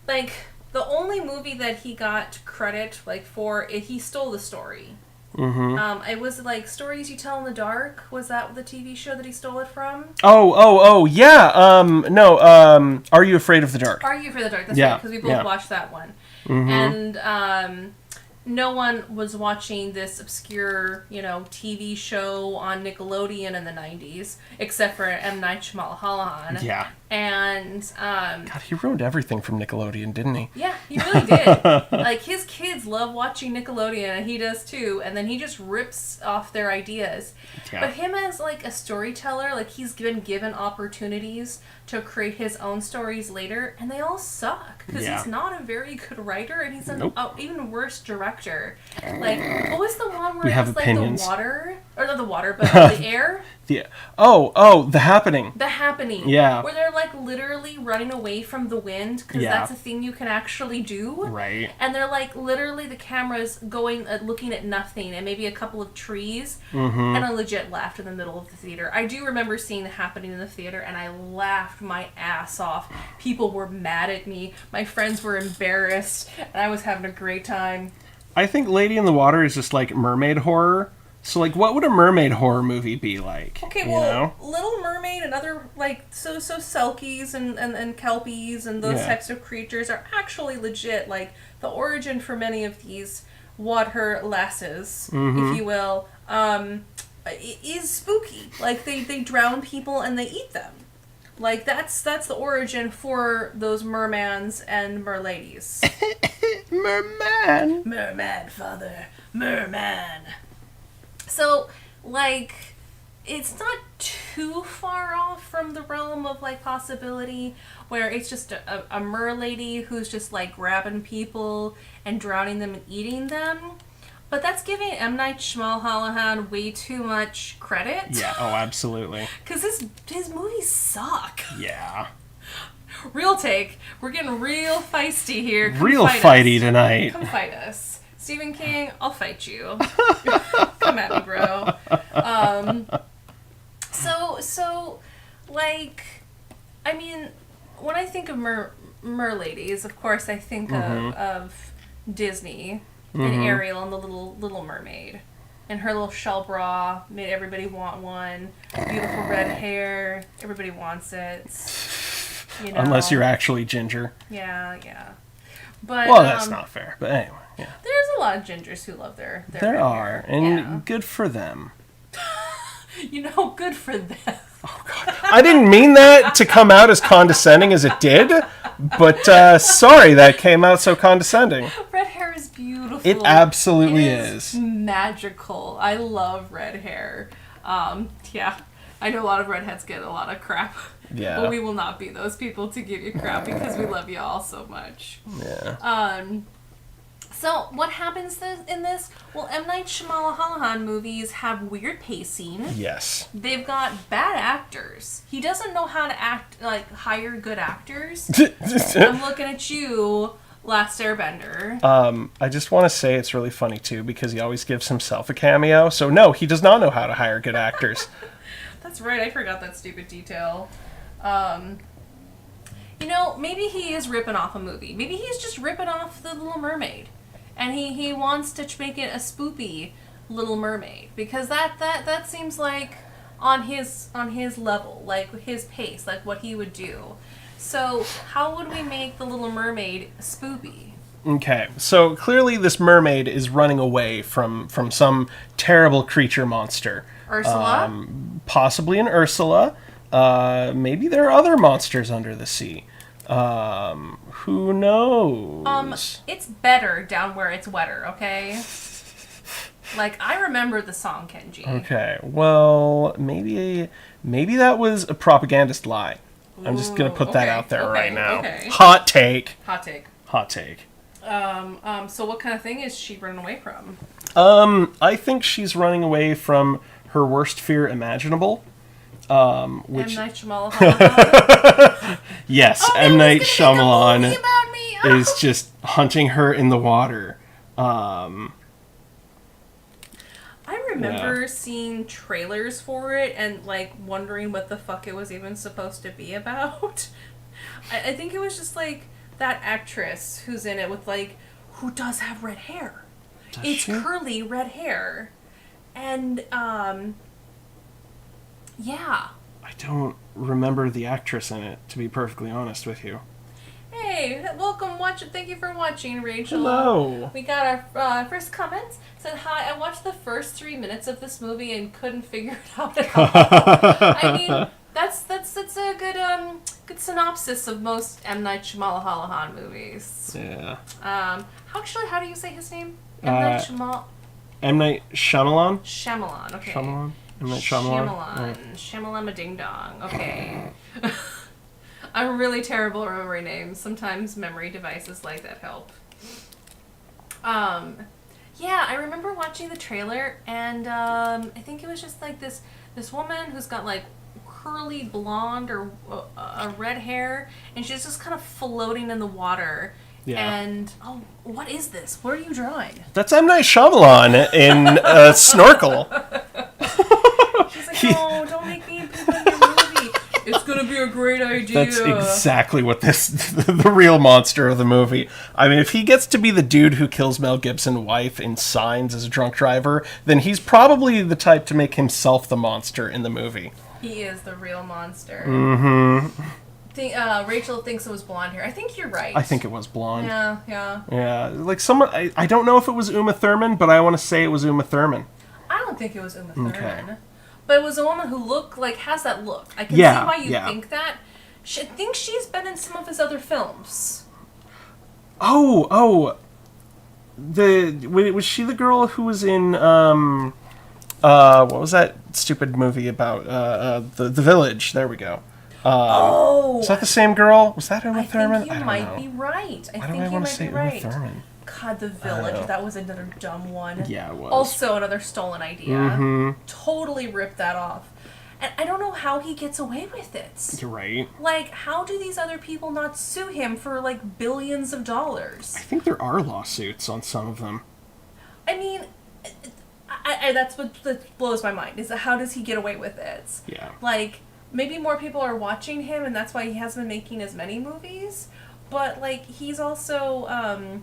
like, the only movie that he got credit, like, for, he stole the story. Mm-hmm. It was like Stories You Tell in the Dark. Was that the TV show that he stole it from? Oh, yeah. No, Are You Afraid of the Dark? Are You Afraid of the Dark? That's right, because we both watched that one. Mm-hmm. And no one was watching this obscure, TV show on Nickelodeon in the 90s, except for M. Night Shyamalan. Yeah. And, God, he ruined everything from Nickelodeon, didn't he? Yeah, he really did. Like, his kids love watching Nickelodeon, and he does too, and then he just rips off their ideas. Yeah. But him as, like, a storyteller, like, he's been given opportunities to create his own stories later, and they all suck, because he's not a very good writer, and he's an even worse director. Like, what was the one where it was, like, the water? Or not the water, but the air? Yeah. Oh, The Happening. The Happening. Yeah. Where they're, like, literally running away from the wind, because that's a thing you can actually do. Right. And they're, like, literally the camera's going, looking at nothing, and maybe a couple of trees, mm-hmm. and I legit laughed in the middle of the theater. I do remember seeing The Happening in the theater, and I laughed my ass off. People were mad at me. My friends were embarrassed, and I was having a great time. I think Lady in the Water is just, like, mermaid horror. So, like, what would a mermaid horror movie be like? Okay, well, Little Mermaid and other, like, so Selkies and Kelpies and those types of creatures are actually legit. Like, the origin for many of these water lasses, if you will, is spooky. Like, they drown people and they eat them. Like, that's the origin for those mermans and merladies. Merman! Merman, father. Merman. So, like, it's not too far off from the realm of, like, possibility where it's just a merlady who's just, like, grabbing people and drowning them and eating them. But that's giving M. Night Shyamalan way too much credit. Yeah, oh, absolutely. Because his movies suck. Yeah. Real take. We're getting real feisty here. Real fighty tonight. Come fight us. Stephen King, I'll fight you. Come at me, bro. So, like, I mean, when I think of merladies, of course I think of Disney and Ariel and the Little Mermaid. And her little shell bra made everybody want one. Beautiful red hair, everybody wants it. You know? Unless you're actually ginger. Yeah. But, well, that's not fair, but anyway, yeah. There's a lot of gingers who love their there are, hair. and good for them. Good for them. Oh, God. I didn't mean that to come out as condescending as it did, but sorry that came out so condescending. Red hair is beautiful. It absolutely is. Magical. I love red hair. Yeah. I know a lot of redheads get a lot of crap. Yeah. But we will not be those people to give you crap because we love you all so much. Yeah. So what happens in this? Well, M. Night Shyamalan movies have weird pacing. Yes. They've got bad actors. He doesn't know how to hire good actors. I'm looking at you, Last Airbender. I just want to say it's really funny too because he always gives himself a cameo. So no, he does not know how to hire good actors. That's right. I forgot that stupid detail. Maybe he is ripping off a movie. Maybe he's just ripping off The Little Mermaid. And he wants to make it a spoopy Little Mermaid. Because that seems like on his level, like his pace, like what he would do. So how would we make The Little Mermaid spoopy? Okay, so clearly this mermaid is running away from some terrible creature monster. Ursula? Possibly an Ursula. Maybe there are other monsters under the sea. Who knows? It's better down where it's wetter, okay? Like, I remember the song, Kenji. Okay, well, maybe that was a propagandist lie. I'm just gonna put that out there right now. Okay. Hot take. Hot take. Hot take. So what kind of thing is she running away from? I think she's running away from her worst fear imaginable. Which M. Night Shyamalan. yes, Oh, M. Night Shyamalan Shyamalan about me. Oh. is just hunting her in the water. I remember seeing trailers for it and like wondering what the fuck it was even supposed to be about. I think it was just like that actress who's in it with like who does have red hair. It's she? curly red hair. And yeah. I don't remember the actress in it, to be perfectly honest with you. Hey, welcome, thank you for watching, Rachel. Hello. We got our first comment. Said, hi, I watched the first 3 minutes of this movie and couldn't figure it out at all. I mean, that's a good synopsis of most M. Night Shyamalan movies. Yeah. How do you say his name? M. Night Shyamalan? M. Night Shyamalan? Shyamalan, okay. Shyamalan? M. Night Shyamalan? Right. Shyamalan Ding Dong, okay. I'm really terrible at remembering names. Sometimes memory devices like that help. Yeah, I remember watching the trailer, and I think it was just like this woman who's got like curly blonde or red hair, and she's just kind of floating in the water. Yeah. And what is this? What are you drawing? That's M. Night Shyamalan in a snorkel. She's like, no, don't make me poop in your movie. It's gonna be a great idea. That's exactly what the real monster of the movie. I mean, if he gets to be the dude who kills Mel Gibson's wife in Signs as a drunk driver, then he's probably the type to make himself the monster in the movie. He is the real monster. Mm-hmm. Rachel thinks it was blonde hair. I think you're right. I think it was blonde. Yeah. Like someone, I don't know if it was Uma Thurman, but I want to say it was Uma Thurman. I don't think it was Uma Thurman. Okay. But it was a woman who has that look. I can see why you think that. I think she's been in some of his other films. Was she the girl who was in what was that stupid movie about the Village? There we go. Is that the same girl? Was that Uma Thurman? I think you might be right. I think you might be right. Uma Thurman? God, The Village. That was another dumb one. Yeah, it was. Also another stolen idea. Mm-hmm. Totally ripped that off. And I don't know how he gets away with it. You're right. Like, how do these other people not sue him for, like, billions of dollars? I think there are lawsuits on some of them. I mean, that's what blows my mind, is how does he get away with it? Yeah. Like, maybe more people are watching him, and that's why he hasn't been making as many movies. But, like, he's also,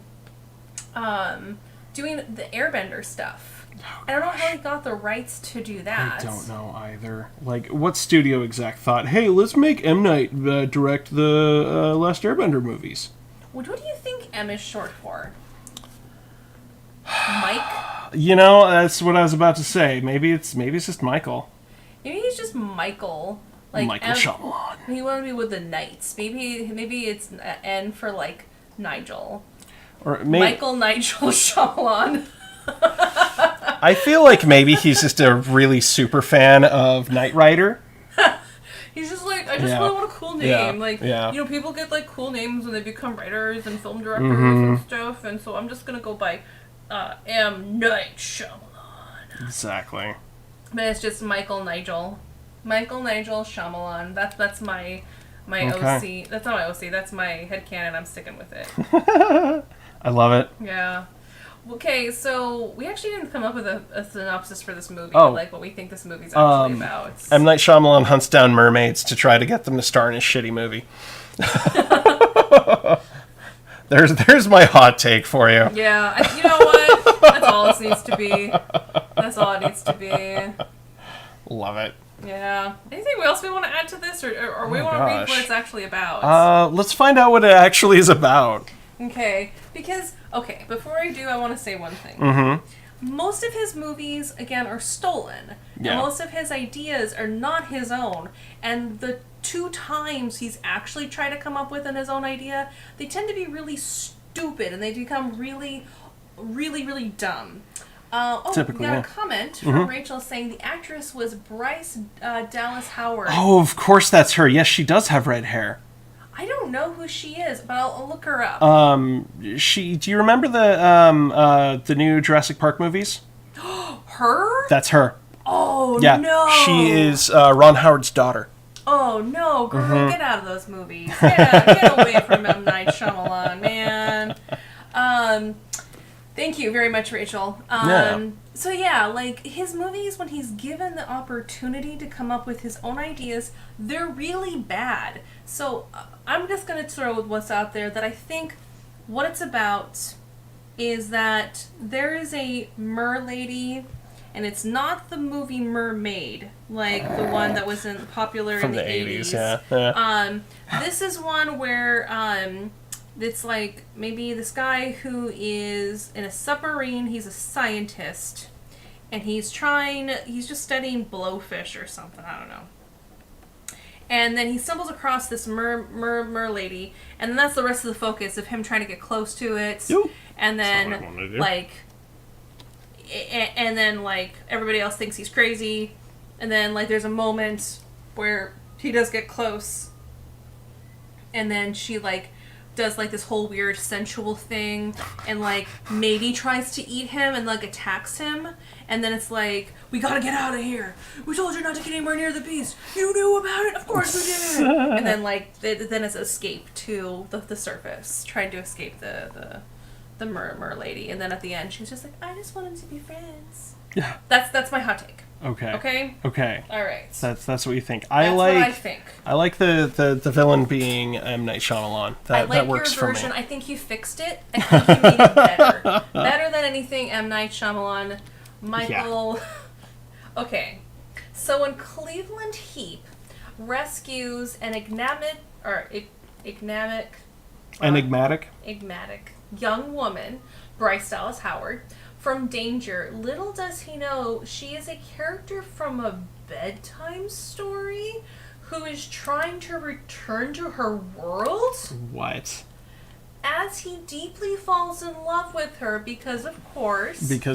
doing the Airbender stuff. Oh, I don't know how he got the rights to do that. I don't know either. Like, what studio exec thought, hey, let's make M. Night direct the Last Airbender movies? What do you think M is short for? Mike? You know, that's what I was about to say. Maybe it's just Michael. Maybe he's just Michael. Like Michael Shyamalan. He wanted to be with the Knights. Maybe it's N for, like, Nigel. Or maybe Michael Nigel Shyamalan. I feel like maybe he's just a really super fan of Knight Rider. He's just like, I just really want a cool name. Yeah. Like, Yeah. you know, people get, like, cool names when they become writers and film directors and stuff, and so I'm just gonna go by M. Night Shyamalan. Exactly. But it's just Michael Nigel. Michael Nigel Shyamalan. That's my Okay. OC. That's not my OC. That's my headcanon. I'm sticking with it. I love it. Yeah. Okay, so we actually didn't come up with a synopsis for this movie, Oh. like what we think this movie's actually about. M. Night Shyamalan hunts down mermaids to try to get them to star in his shitty movie. There's my hot take for you. Yeah, you know what? That's all it needs to be. That's all it needs to be. Love it. Yeah. Anything else we want to add to this, or we want to read what it's actually about? Let's find out what it actually is about. Okay, because, before I do, I want to say one thing. Mm-hmm. most of his movies, again, are stolen. Yeah. And most of his ideas are not his own. And the 2 times he's actually tried to come up with his own idea, they tend to be really stupid and they become really, really, really dumb. Typically, we got yeah. a comment from Rachel saying the actress was Bryce Dallas Howard. Oh, of course that's her. Yes, she does have red hair. I don't know who she is, but I'll look her up. Do you remember the new Jurassic Park movies? Her? That's her. Oh, Yeah. no. She is Ron Howard's daughter. Oh, no, girl, get out of those movies. Get away from M. Night Shyamalan, man. Thank you very much, Rachel. Yeah. So yeah, like, his movies, when he's given the opportunity to come up with his own ideas, they're really bad. So I'm just going to throw what's out there, that I think what it's about is that there is a merlady, and it's not the movie Mermaid, like the one that was popular From in the 80s. 80s. Yeah. This is one where it's like maybe this guy who is in a submarine, he's a scientist, and he's just studying blowfish or something, I don't know. And then he stumbles across this merlady, and then that's the rest of the focus of him trying to get close to it. Ooh. And then, That's what I wanna do. and then, everybody else thinks he's crazy. And then, there's a moment where he does get close. And then she, does, this whole weird sensual thing. And, maybe tries to eat him and, attacks him. And then it's we gotta get out of here. We told you not to get anywhere near the beast. You knew about it? Of course we did. And then, then it's escape to the surface. Trying to escape the merlady, and then at the end she was just like, I just wanted to be friends. Yeah. That's my hot take. Okay. Okay. All right. That's what you think. That's what I think. I like the villain being M. Night Shyamalan. I like that works your for version. me. I think you fixed it. I think you made it better. Better than anything M. Night Shyamalan. Michael. Yeah. Okay. So when Cleveland Heap rescues an enigmatic young woman, Bryce Dallas Howard, from danger, little does he know she is a character from a bedtime story who is trying to return to her world. What? As he deeply falls in love with her because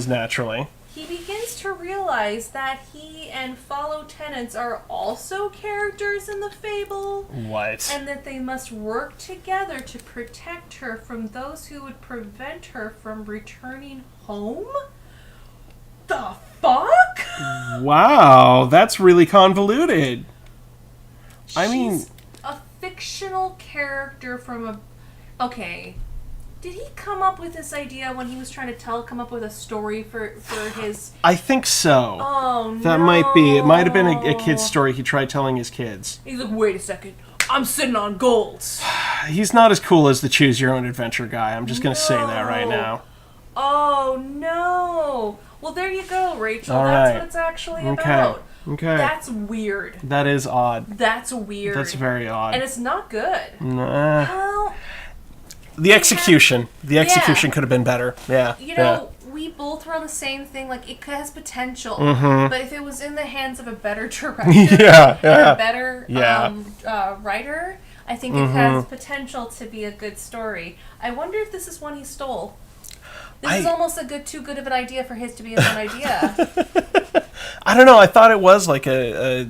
naturally he begins to realize that he and fellow tenants are also characters in the fable. What? And that they must work together to protect her from those who would prevent her from returning home? The fuck? Wow, that's really convoluted. She's a fictional character from a... Okay. Did he come up with this idea when he was trying to come up with a story for his... I think so. Oh, no. That might be. It might have been a kid's story he tried telling his kids. He's like, wait a second. I'm sitting on gold. He's not as cool as the choose your own adventure guy. I'm just going to say that right now. Oh, no. Well, there you go, Rachel. All That's right. what it's actually about. Okay. That's weird. That is odd. That's weird. That's very odd. And it's not good. Nah. Well... The execution could have been better. Yeah. You know, we both were on the same thing. It has potential, but if it was in the hands of a better director, or a better writer, I think it has potential to be a good story. I wonder if this is one he stole. This is almost too good of an idea for his to be his own idea. I don't know. I thought it was a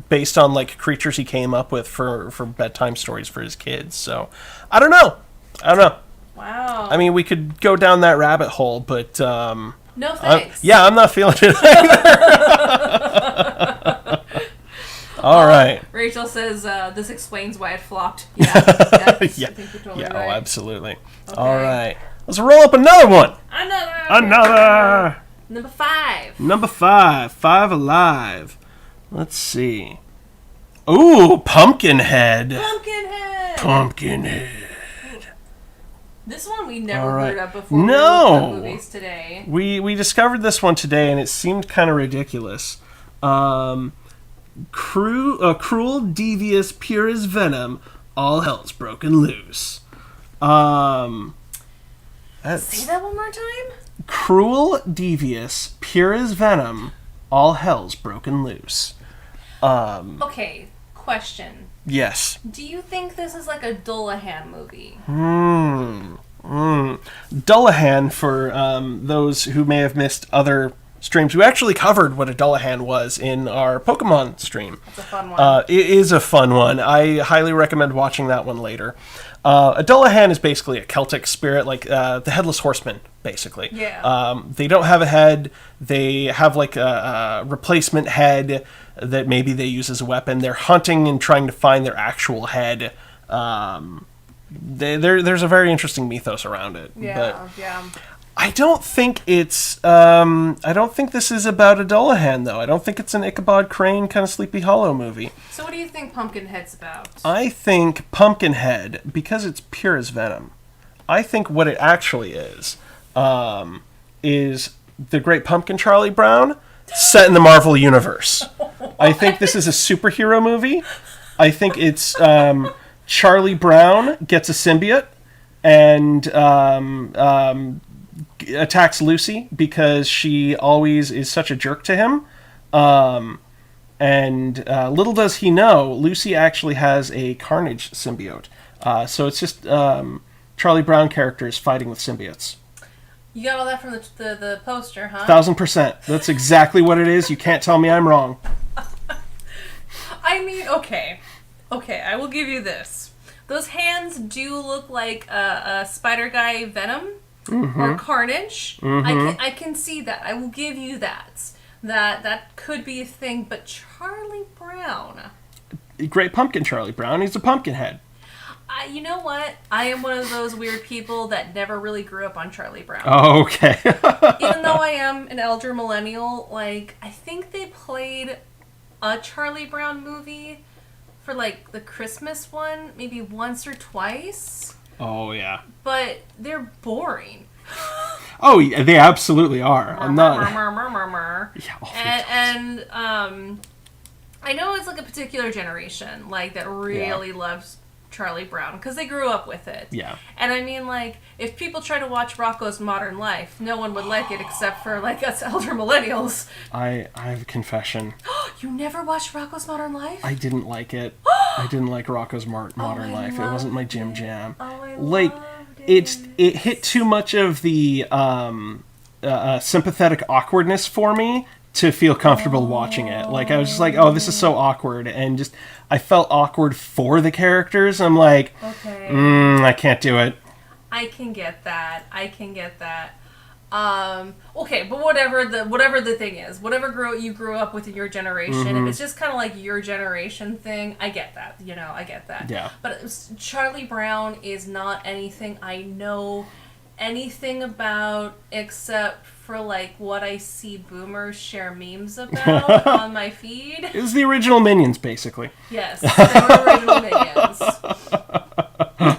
based on creatures he came up with for bedtime stories for his kids. So I don't know. Wow. I mean, we could go down that rabbit hole, but no thanks. I'm not feeling it either. All right. Rachel says this explains why it flopped. Yeah. I think you're totally right. Oh, absolutely. Okay. All right. Let's roll up another one. Another. Number 5. Number 5. 5 Alive. Let's see. Ooh, Pumpkinhead. Pumpkinhead. This one we never heard of before. No. We looked up movies today. We discovered this one today, and it seemed kind of ridiculous. Cruel, devious, pure as venom, all hell's broken loose. Say that one more time? Cruel, devious, pure as venom, all hell's broken loose. Okay, question. Yes. Do you think this is like a Dullahan movie? Dullahan, for those who may have missed other streams, we actually covered what a Dullahan was in our Pokemon stream. It's a fun one. It is a fun one. I highly recommend watching that one later. A Dullahan is basically a Celtic spirit, like the Headless Horseman, basically. Yeah. They don't have a head. They have like a replacement head that maybe they use as a weapon. They're hunting and trying to find their actual head. There's a very interesting mythos around it. Yeah. I don't think it's. I don't think this is about a Dullahan, though. I don't think it's an Ichabod Crane kind of Sleepy Hollow movie. So what do you think Pumpkinhead's about? I think Pumpkinhead, because it's pure as venom, I think what it actually is the Great Pumpkin Charlie Brown set in the Marvel Universe. I think this is a superhero movie. I think it's Charlie Brown gets a symbiote and attacks Lucy because she always is such a jerk to him. And little does he know, Lucy actually has a Carnage symbiote. So it's just Charlie Brown characters fighting with symbiotes. You got all that from the poster, huh? 1000%. That's exactly what it is. You can't tell me I'm wrong. I mean, okay, I will give you this. Those hands do look like a Spider Guy Venom or Carnage. I can see that. I will give you that. That could be a thing. But Charlie Brown, Great Pumpkin Charlie Brown. He's a pumpkin head. you know what? I am one of those weird people that never really grew up on Charlie Brown. Oh, okay. Even though I am an elder millennial, like, I think they played a Charlie Brown movie for, like, the Christmas one, maybe once or twice. Oh, yeah. But they're boring. Oh, yeah, they absolutely are. I'm not... Yeah, and I know it's, like, a particular generation, like, that really loves Charlie Brown, because they grew up with it. Yeah. And I mean, like, if people try to watch Rocko's Modern Life, no one would like it except for, like, us elder millennials. I have a confession. You never watched Rocko's Modern Life? I didn't like it. I didn't like Rocko's Modern Life. It wasn't my jam. Oh, I like, loved it. It hit too much of the sympathetic awkwardness for me to feel comfortable watching it. Like, I was just like, oh, this is so awkward, and just I felt awkward for the characters. I'm like, okay, I can't do it. I can get that. Okay, but whatever the thing is, whatever you grew up with in your generation, if it's just kind of like your generation thing, I get that. I get that. Yeah. But Charlie Brown is not anything I know anything about except for, like, what I see boomers share memes about on my feed. It was the original Minions, basically. Yes, they were original Minions.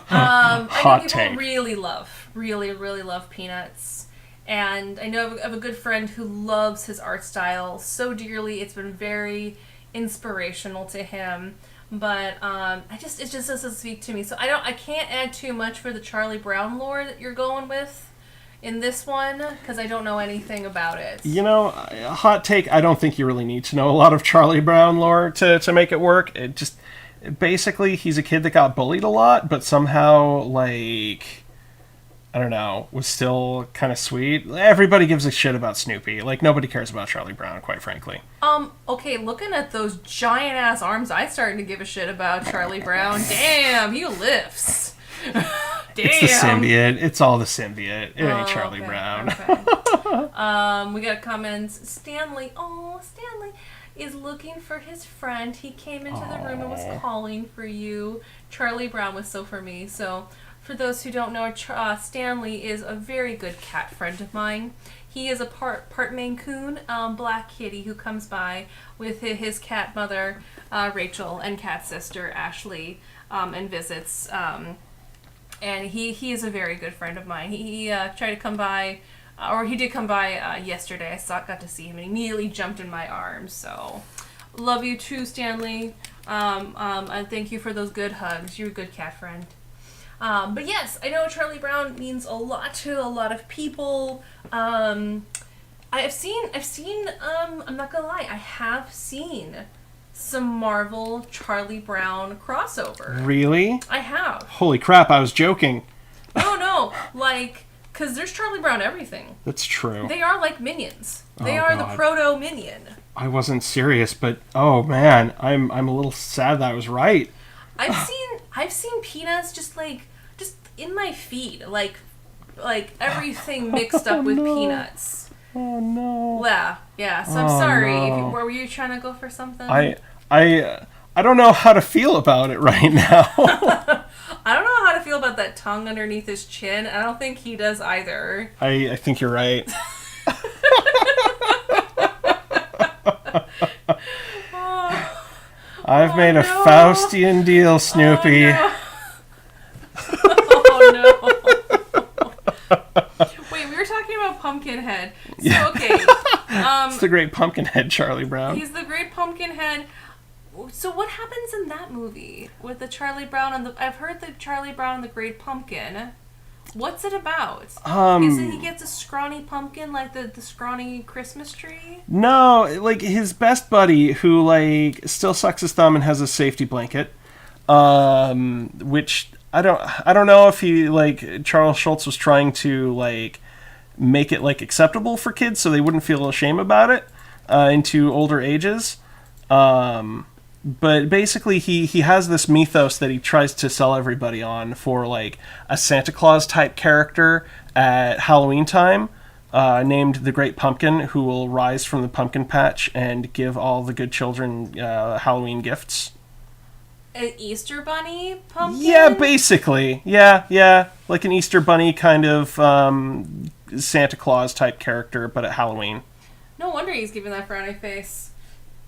I know people take. really love Peanuts. And I know I have a good friend who loves his art style so dearly. It's been very inspirational to him. But it just doesn't speak to me. So I can't add too much for the Charlie Brown lore that you're going with in this one, because I don't know anything about it. A hot take, I don't think you really need to know a lot of Charlie Brown lore to make it work. It just, basically, he's a kid that got bullied a lot, but somehow, like, I don't know, was still kind of sweet. Everybody gives a shit about Snoopy. Like, nobody cares about Charlie Brown, quite frankly. Okay, looking at those giant-ass arms, I'm starting to give a shit about Charlie Brown. Damn, he lifts. Damn. It's the symbiote. It's all the symbiote. It ain't Charlie Brown. Okay. We got comments. Stanley is looking for his friend. He came into the room and was calling for you. Charlie Brown was so for me. So, for those who don't know, Stanley is a very good cat friend of mine. He is a part Maine Coon, black kitty who comes by with his cat mother, Rachel, and cat sister, Ashley, and visits. And he is a very good friend of mine. He tried to come by, or he did come by yesterday. I got to see him and he immediately jumped in my arms. So, love you too, Stanley. And thank you for those good hugs. You're a good cat friend. But yes, I know Charlie Brown means a lot to a lot of people. I've seen, I'm not gonna lie, I have seen some Marvel Charlie Brown crossover. Really? I have. Holy crap, I was joking. No, like, because there's Charlie Brown everything. That's true. They are like minions. They Oh, are God. the proto-minion. I wasn't serious, but oh man, I'm a little sad that I was right. I've seen Peanuts just in my feed, like everything mixed up with no. Peanuts. Oh no. Yeah. So I'm Oh, sorry. no. Were you trying to go for something? I don't know how to feel about it right now. I don't know how to feel about that tongue underneath his chin. I don't think he does either. I think you're right. I've made a no. Faustian deal, Snoopy. Oh no. Wait, we were talking about Pumpkinhead. So, okay. It's the Great Pumpkinhead, Charlie Brown. He's the Great Pumpkinhead. So what happens in that movie with the Charlie Brown and I've heard the Charlie Brown and the Great Pumpkin. What's it about? Is it he gets a scrawny pumpkin like the scrawny Christmas tree? No, like his best buddy who like still sucks his thumb and has a safety blanket. Which I don't know if he like Charles Schultz was trying to like make it like acceptable for kids so they wouldn't feel ashamed about it into older ages. But basically he has this mythos that he tries to sell everybody on for like a Santa Claus type character at Halloween time, named the Great Pumpkin, who will rise from the pumpkin patch and give all the good children Halloween gifts. An Easter bunny pumpkin? Yeah, basically. Yeah. Like an Easter bunny kind of Santa Claus type character, but at Halloween. No wonder he's giving that frowny face.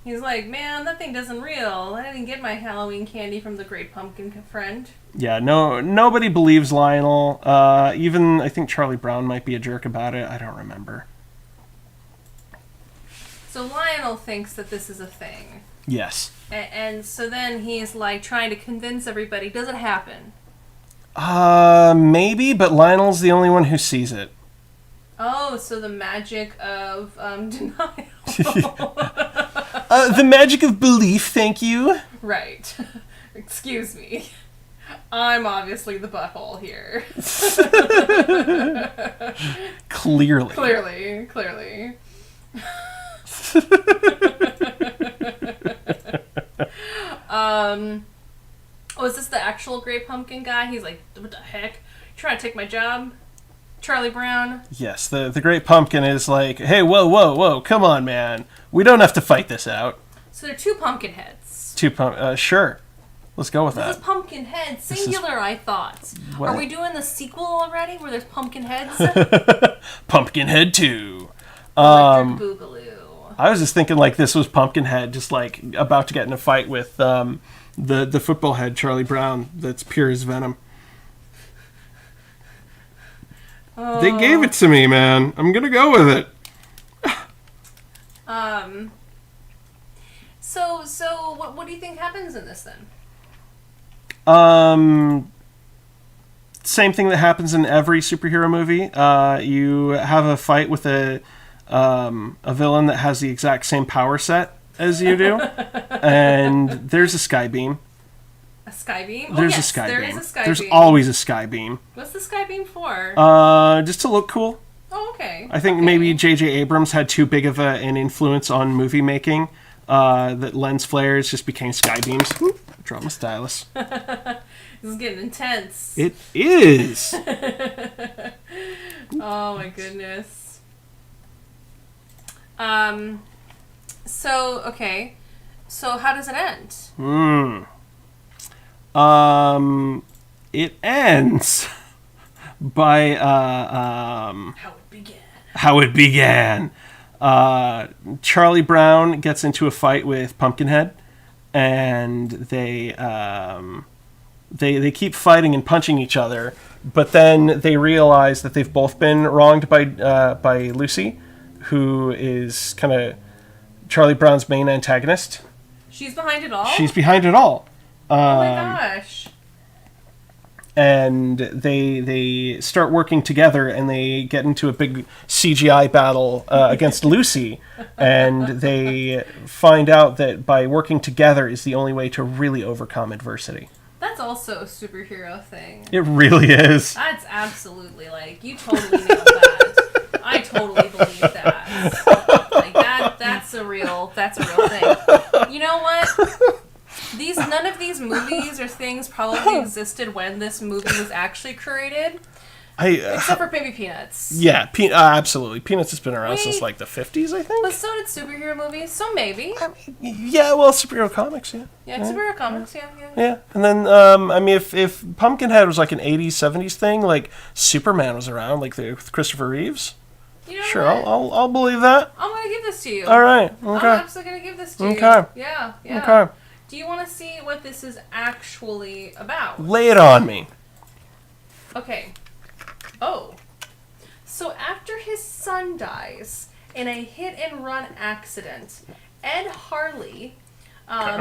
He's like, man, that thing doesn't real. I didn't get my Halloween candy from the Great Pumpkin friend. Yeah, nobody believes Lionel. Even I think Charlie Brown might be a jerk about it. I don't remember. So Lionel thinks that this is a thing. Yes. And so then he's like trying to convince everybody. Does it happen? Maybe, but Lionel's the only one who sees it. Oh, so the magic of denial. The magic of belief, thank you. Right. Excuse me. I'm obviously the butthole here. Clearly. Clearly. Oh, is this the actual Great Pumpkin guy? He's like, what the heck? You trying to take my job? Charlie Brown? Yes, the Great Pumpkin is like, hey, whoa, come on, man. We don't have to fight this out. So there are two pumpkin heads. Sure. Let's go with This that. is pumpkin head, singular, I thought. What? Are we doing the sequel already where there's pumpkin heads? Pumpkinhead 2. Electric Boogaloo. I was just thinking like this was Pumpkinhead just like about to get in a fight with the football head Charlie Brown that's pure as venom. Oh. They gave it to me, man. I'm gonna go with it. So what do you think happens in this then? Same thing that happens in every superhero movie. You have a fight with a villain that has the exact same power set as you do, and there's a sky beam. A sky beam? There's yes, a sky there beam. is a sky There's beam. always a sky beam. What's the sky beam for? Just to look cool. Oh, okay. I think Okay. maybe J.J. Abrams had too big of an influence on movie making that lens flares just became sky beams. Oop, drop my stylus. This is getting intense. It is. Oh my goodness. So okay. So how does it end? It ends by How it began. Charlie Brown gets into a fight with Pumpkinhead, and they keep fighting and punching each other, but then they realize that they've both been wronged by Lucy, who is kind of Charlie Brown's main antagonist. She's behind it all? She's behind it all. Oh my gosh. and they start working together, and they get into a big CGI battle against Lucy, and they find out that by working together is the only way to really overcome adversity. That's also a superhero thing. It really is. That's absolutely, like, you totally nailed that. I totally believe that. Like, that's a real thing. You know what? None of these movies or things probably existed when this movie was actually created. Except for maybe Peanuts. Yeah, absolutely. Peanuts has been around since like the 50s, I think. But so did superhero movies, so maybe. Yeah, well, superhero comics, yeah. Yeah, superhero comics, yeah. Yeah, and then, I mean, if Pumpkinhead was like an 80s, 70s thing, like Superman was around, like with Christopher Reeves. You know sure, what? I'll believe that. I'm going to give this to you. All right, okay. I'm absolutely going to give this to you. Okay. Yeah. Okay. Do you want to see what this is actually about? Lay it on me. Okay. Oh. So after his son dies in a hit-and-run accident, Ed Harley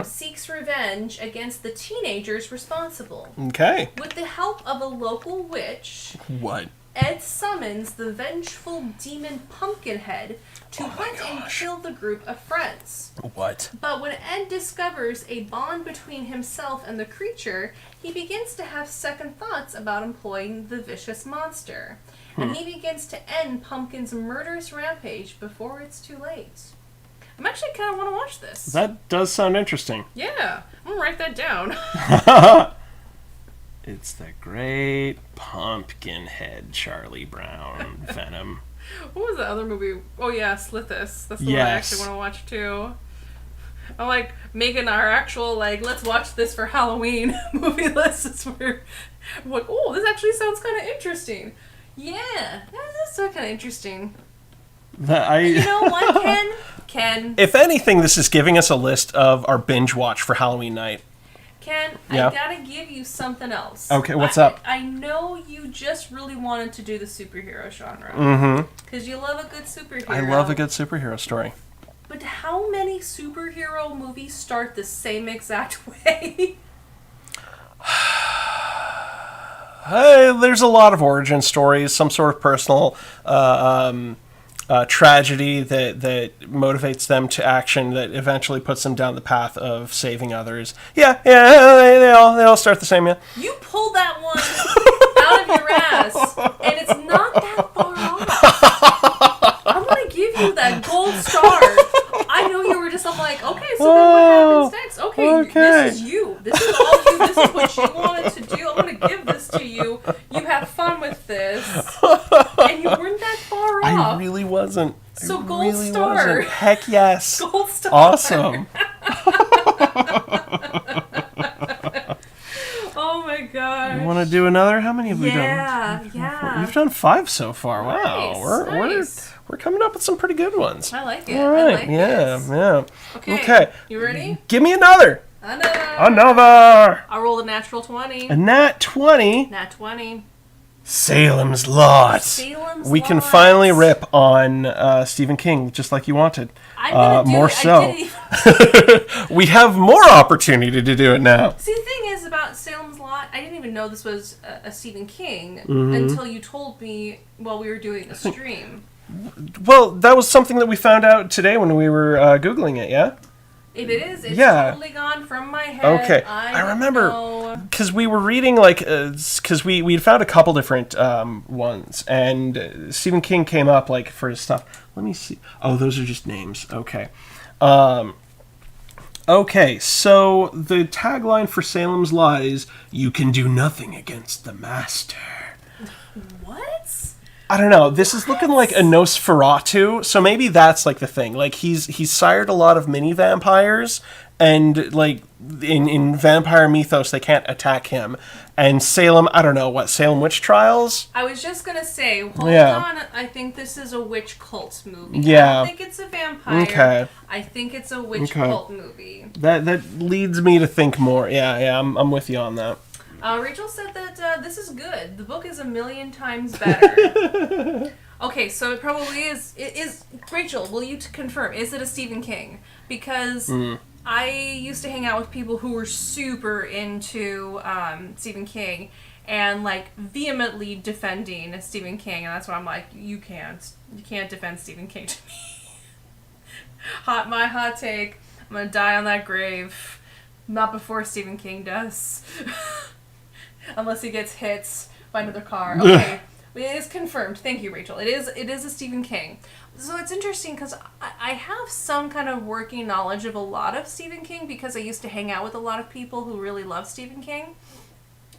seeks revenge against the teenagers responsible. Okay. With the help of a local witch, What? Ed summons the vengeful demon Pumpkinhead to hunt and kill the group of friends. What? But when Ed discovers a bond between himself and the creature, he begins to have second thoughts about employing the vicious monster. And he begins to end Pumpkin's murderous rampage before it's too late. I'm actually kind of want to watch this. That does sound interesting. Yeah, I'm going to write that down. It's the great Pumpkinhead, Charlie Brown, Venom. What was the other movie? Oh yeah, Slithis. That's the one I actually want to watch too. I'm like making our actual let's watch this for Halloween movie list. It's where I'm like, oh, this actually sounds kind of interesting. Yeah, that's so kind of interesting. You know what, Ken? If anything, this is giving us a list of our binge watch for Halloween night. Ken, yeah. I gotta give you something else. Okay, what's up? I know you just really wanted to do the superhero genre. Mm-hmm. Because you love a good superhero. I love a good superhero story. But how many superhero movies start the same exact way? There's a lot of origin stories, some sort of personal tragedy that motivates them to action that eventually puts them down the path of saving others. Yeah, they all start the same. Yeah. You pulled that one out of your ass, and it's not that far off. I'm gonna give you that gold star. I know you were just like, okay, so then what happens next? Okay, this is you. This is all you. This is what you wanted to do. I'm gonna give this to you. You have fun with this, and you weren't that far off. I really wasn't. So gold star. Heck yes. Gold star. Awesome. Oh my god. You want to do another? How many have we done? Yeah. We've done 5 so far. Nice, Wow. We're coming up with some pretty good ones. I like it. All right. I like this. Yeah. Okay. You ready? Give me another. Another. I'll roll a natural 20. A nat 20. Nat 20. Salem's Lot. We can finally rip on Stephen King, just like you wanted. I'm gonna do more it. so. We have more opportunity to do it now. See, the thing is about Salem's Lot, I didn't even know this was a Stephen King until you told me while we were doing the stream. Well, that was something that we found out today when we were Googling it, yeah? If it is, it's totally gone from my head. Okay. I remember because we were reading because we had found a couple different ones, and Stephen King came up for his stuff. Let me see. Oh, those are just names. Okay. Okay, so the tagline for Salem's Lot is, "You can do nothing against the master." What? I don't know. This is looking like a Nosferatu, so maybe that's the thing. He's sired a lot of mini vampires, and in vampire mythos they can't attack him. And Salem, I don't know what Salem witch trials. I was just gonna say, hold on. I think this is a witch cult movie. Yeah. I don't think it's a vampire. Okay. I think it's a witch cult movie. That leads me to think more. Yeah. I'm with you on that. Rachel said that this is good. The book is 1,000,000 times better. Okay, so it probably is. It is. Rachel, will you confirm? Is it a Stephen King? Because I used to hang out with people who were super into Stephen King, and like vehemently defending Stephen King, and that's why I'm like, you can't defend Stephen King to me. My hot take. I'm gonna die on that grave. Not before Stephen King does. Unless he gets hit by another car. Okay. It is confirmed. Thank you, Rachel. It is a Stephen King. So it's interesting because I have some kind of working knowledge of a lot of Stephen King because I used to hang out with a lot of people who really love Stephen King.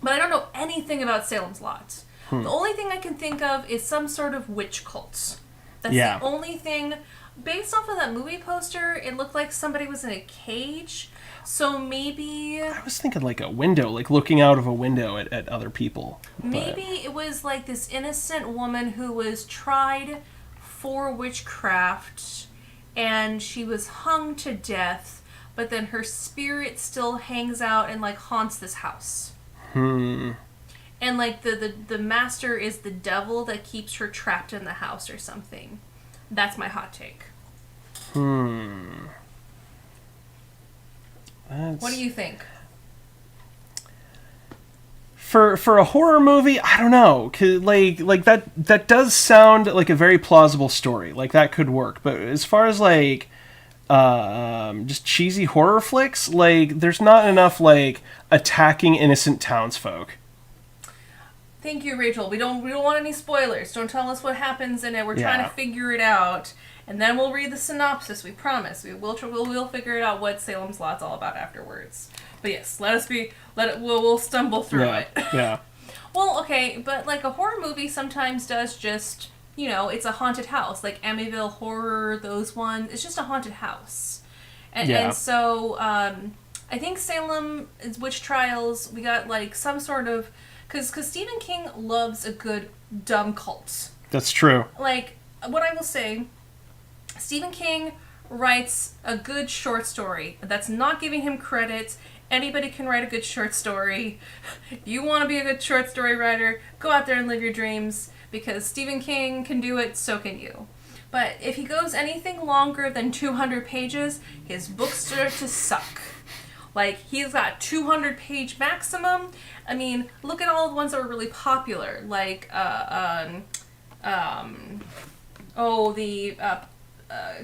But I don't know anything about Salem's Lot. The only thing I can think of is some sort of witch cult. That's the only thing. Based off of that movie poster, it looked like somebody was in a cage. So maybe... I was thinking like a window, like looking out of a window at other people. Maybe it was like this innocent woman who was tried for witchcraft and she was hung to death, but then her spirit still hangs out and like haunts this house. And like the master is the devil that keeps her trapped in the house or something. That's my hot take. What do you think? For a horror movie, I don't know. 'Cause like that does sound like a very plausible story. Like that could work. But as far as like just cheesy horror flicks, like there's not enough like attacking innocent townsfolk. Thank you, Rachel. We don't want any spoilers. Don't tell us what happens in it. We're trying to figure it out, and then we'll read the synopsis. We promise. We'll figure it out what Salem's Lot's all about afterwards. But yes, we'll stumble through it. Yeah. Well, okay, but like a horror movie sometimes does just, it's a haunted house, like Amityville Horror, those ones. It's just a haunted house, and so I think Salem's Witch Trials. We got like some sort of. Because Stephen King loves a good dumb cult. That's true. Like, what I will say, Stephen King writes a good short story. That's not giving him credit. Anybody can write a good short story. If you want to be a good short story writer, go out there and live your dreams. Because Stephen King can do it, so can you. But if he goes anything longer than 200 pages, his books start to suck. Like, he's got 200-page maximum. I mean, look at all the ones that were really popular. Like,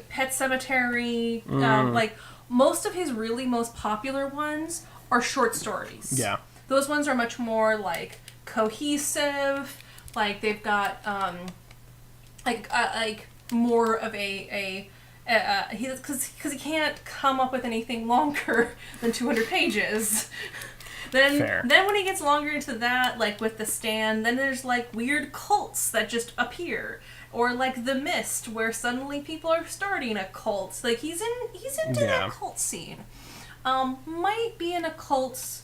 Pet Cemetery. Like, most of his really most popular ones are short stories. Yeah. Those ones are much more, like, cohesive. Like, they've got, more of because he can't come up with anything longer than 200 pages. Then when he gets longer into that, like with The Stand, then there's like weird cults that just appear, or like The Mist, where suddenly people are starting a cult. Like he's into that cult scene. Might be in a cult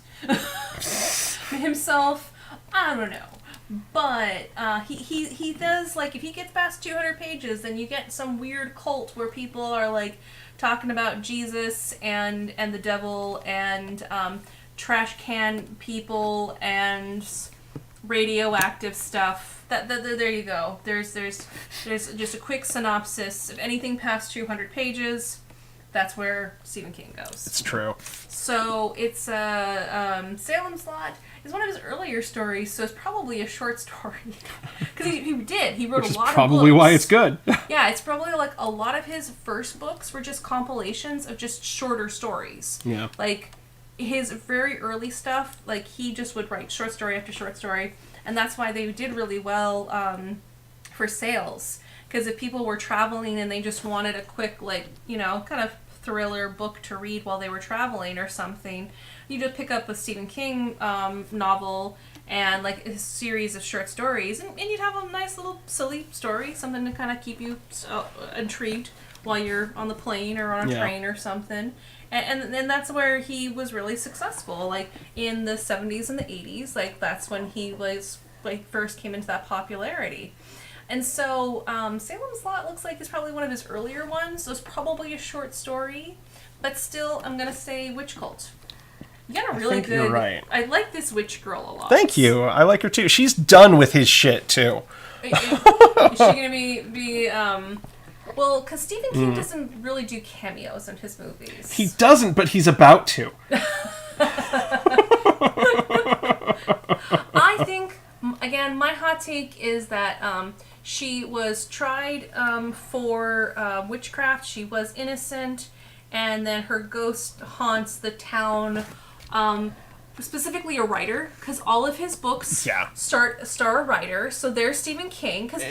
himself. I don't know. But he does, like, if he gets past 200 pages, then you get some weird cult where people are, like, talking about Jesus and the devil and trash can people and radioactive stuff. There you go. There's just a quick synopsis. If anything past 200 pages, that's where Stephen King goes. It's true. So it's Salem's Lot is one of his earlier stories, so it's probably a short story. Because he wrote a lot of books. Probably why it's good. Yeah, it's probably like a lot of his first books were just compilations of just shorter stories. Yeah. Like his very early stuff, like he just would write short story after short story, and that's why they did really well for sales. Because if people were traveling and they just wanted a quick, like, kind of thriller book to read while they were traveling or something, you just pick up a Stephen King novel and, like, a series of short stories, and you'd have a nice little silly story, something to kind of keep you intrigued while you're on the plane or on a train or something. And that's where he was really successful, like, in the 70s and the 80s. Like, that's when he was, like, first came into that popularity. And so, Salem's Lot looks like it's probably one of his earlier ones, so it's probably a short story, but still, I'm gonna say witch cult. You got a really good... You're right. I like this witch girl a lot. Thank you. I like her too. She's done with his shit too. Is she gonna be well, because Stephen King doesn't really do cameos in his movies. He doesn't, but he's about to. I think And my hot take is that she was tried for witchcraft. She was innocent, and then her ghost haunts the town. Specifically a writer, because all of his books star a writer. So there's Stephen King. Because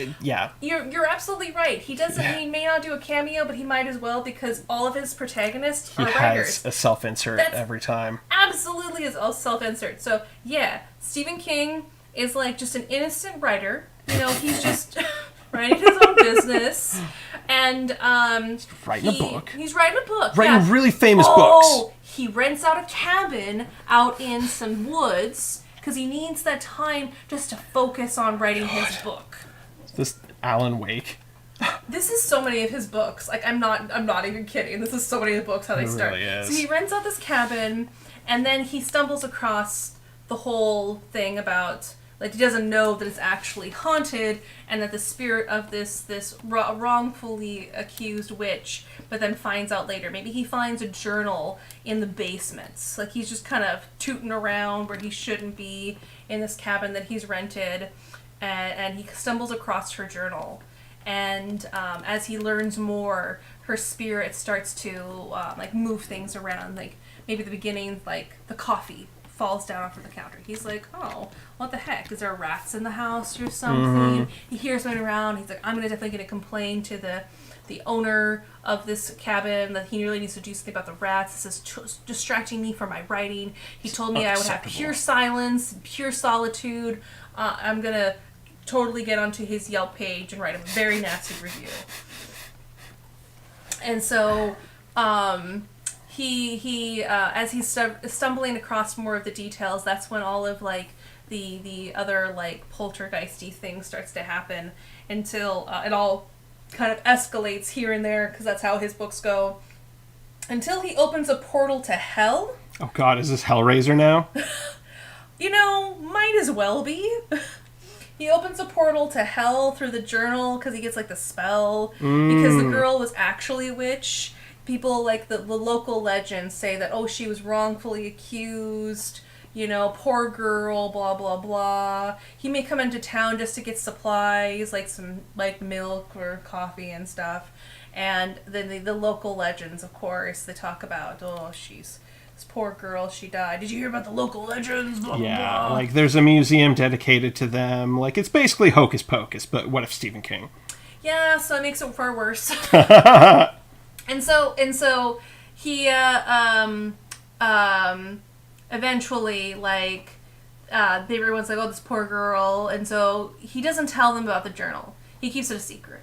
you're absolutely right. He doesn't. He may not do a cameo, but he might as well, because all of his protagonists are writers. He has a self-insert every time. Absolutely, is all self-insert. So yeah, Stephen King is like just an innocent writer. You know, he's just writing his own business, and writing a book. He's writing a book. Writing really famous books. He rents out a cabin out in some woods because he needs that time just to focus on writing his book. This Alan Wake. This is so many of his books. Like, I'm not even kidding. This is so many of the books how they start. Really is. So he rents out this cabin, and then he stumbles across the whole thing about, like, he doesn't know that it's actually haunted, and that the spirit of this wrongfully accused witch, but then finds out later. Maybe he finds a journal in the basements. Like, he's just kind of tooting around where he shouldn't be in this cabin that he's rented, and he stumbles across her journal. And as he learns more, her spirit starts to like move things around. Like, maybe at the beginning, like, the coffee falls down off of the counter. He's like, oh, what the heck? Is there rats in the house or something? He hears something around. He's like, I'm definitely going to complain to the owner of this cabin that he really needs to do something about the rats. This is distracting me from my writing. He told me I would have pure silence, pure solitude. I'm going to totally get onto his Yelp page and write a very nasty review. And so he as he's stumbling across more of the details, that's when all of, like, the other, like, poltergeisty thing starts to happen, until it all kind of escalates here and there, because that's how his books go, until he opens a portal to hell. Oh god, is this Hellraiser now? You know, might as well be. He opens a portal to hell through the journal because he gets, like, the spell, because the girl was actually a witch. People, like, the local legends say that, oh, she was wrongfully accused, you know, poor girl, blah, blah, blah. He may come into town just to get supplies, like some, like, milk or coffee and stuff. And then the local legends, of course, they talk about, oh, she's this poor girl, she died. Did you hear about the local legends? Blah, yeah, blah, blah. Like, there's a museum dedicated to them. Like, it's basically Hocus Pocus, but what if Stephen King? Yeah, so it makes it far worse. And so he eventually, like, everyone's like, oh, this poor girl, and so he doesn't tell them about the journal. He keeps it a secret.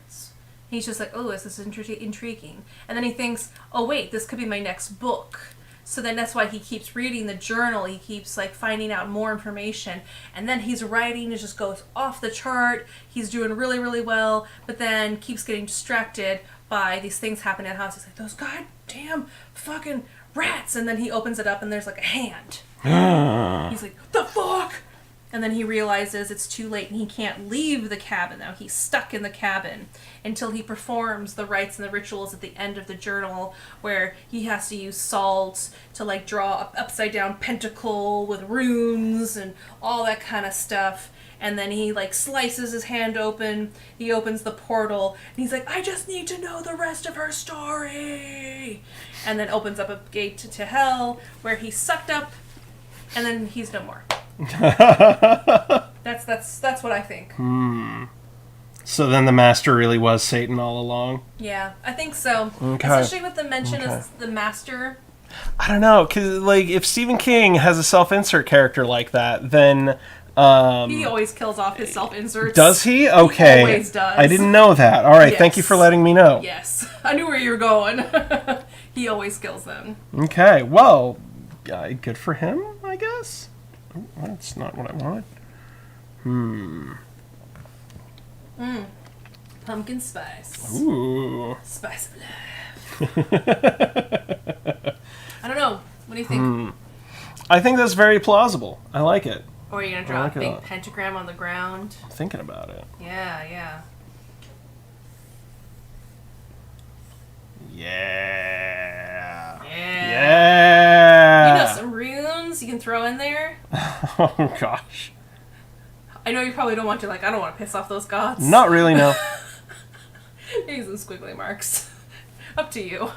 He's just like, oh, this is intriguing. And then he thinks, oh, wait, this could be my next book. So then that's why he keeps reading the journal. He keeps, like, finding out more information. And then his writing just goes off the chart. He's doing really, really well, but then keeps getting distracted by these things happening in the house. He's like, those goddamn fucking rats. And then he opens it up and there's, like, a hand. He's like, the fuck? And then he realizes it's too late and he can't leave the cabin now. He's stuck in the cabin until he performs the rites and the rituals at the end of the journal, where he has to use salt to, like, draw an upside down pentacle with runes and all that kind of stuff. And then he, like, slices his hand open, he opens the portal, and he's like, I just need to know the rest of her story! And then opens up a gate to hell, where he's sucked up, and then he's no more. That's what I think. So then the master really was Satan all along? Yeah, I think so. Okay. Especially with the mention of the master. I don't know, because, like, if Stephen King has a self-insert character like that, then... he always kills off his self-inserts. Does he? Okay. He always does. I didn't know that. All right, Thank you for letting me know. Yes. I knew where you were going. He always kills them. Okay, well, good for him, I guess? That's not what I wanted. Pumpkin spice. Ooh. Spice of life. I don't know. What do you think? I think that's very plausible. I like it. Or are you going to draw a big pentagram on the ground? I'm thinking about it. Yeah, yeah. Yeah. Yeah. You know some runes you can throw in there? Oh, gosh. I know you probably don't want to, like, I don't want to piss off those gods. Not really, no. Maybe some squiggly marks. Up to you.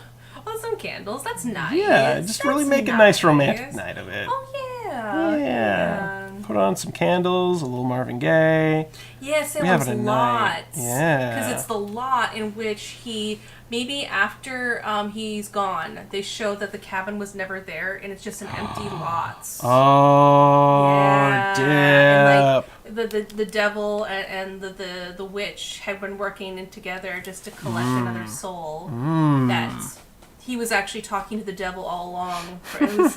Oh, some candles. That's nice. Yeah, just really make a nice romantic night of it. Oh, yeah. Yeah. Put on some candles, a little Marvin Gaye. Yeah, Salem's having a Lot. night. Yeah. Because it's the lot in which he, maybe after he's gone, they show that the cabin was never there and it's just an empty lot. Oh, yeah. dip. And like the devil and the witch had been working together just to collect another soul. That he was actually talking to the devil all along. It was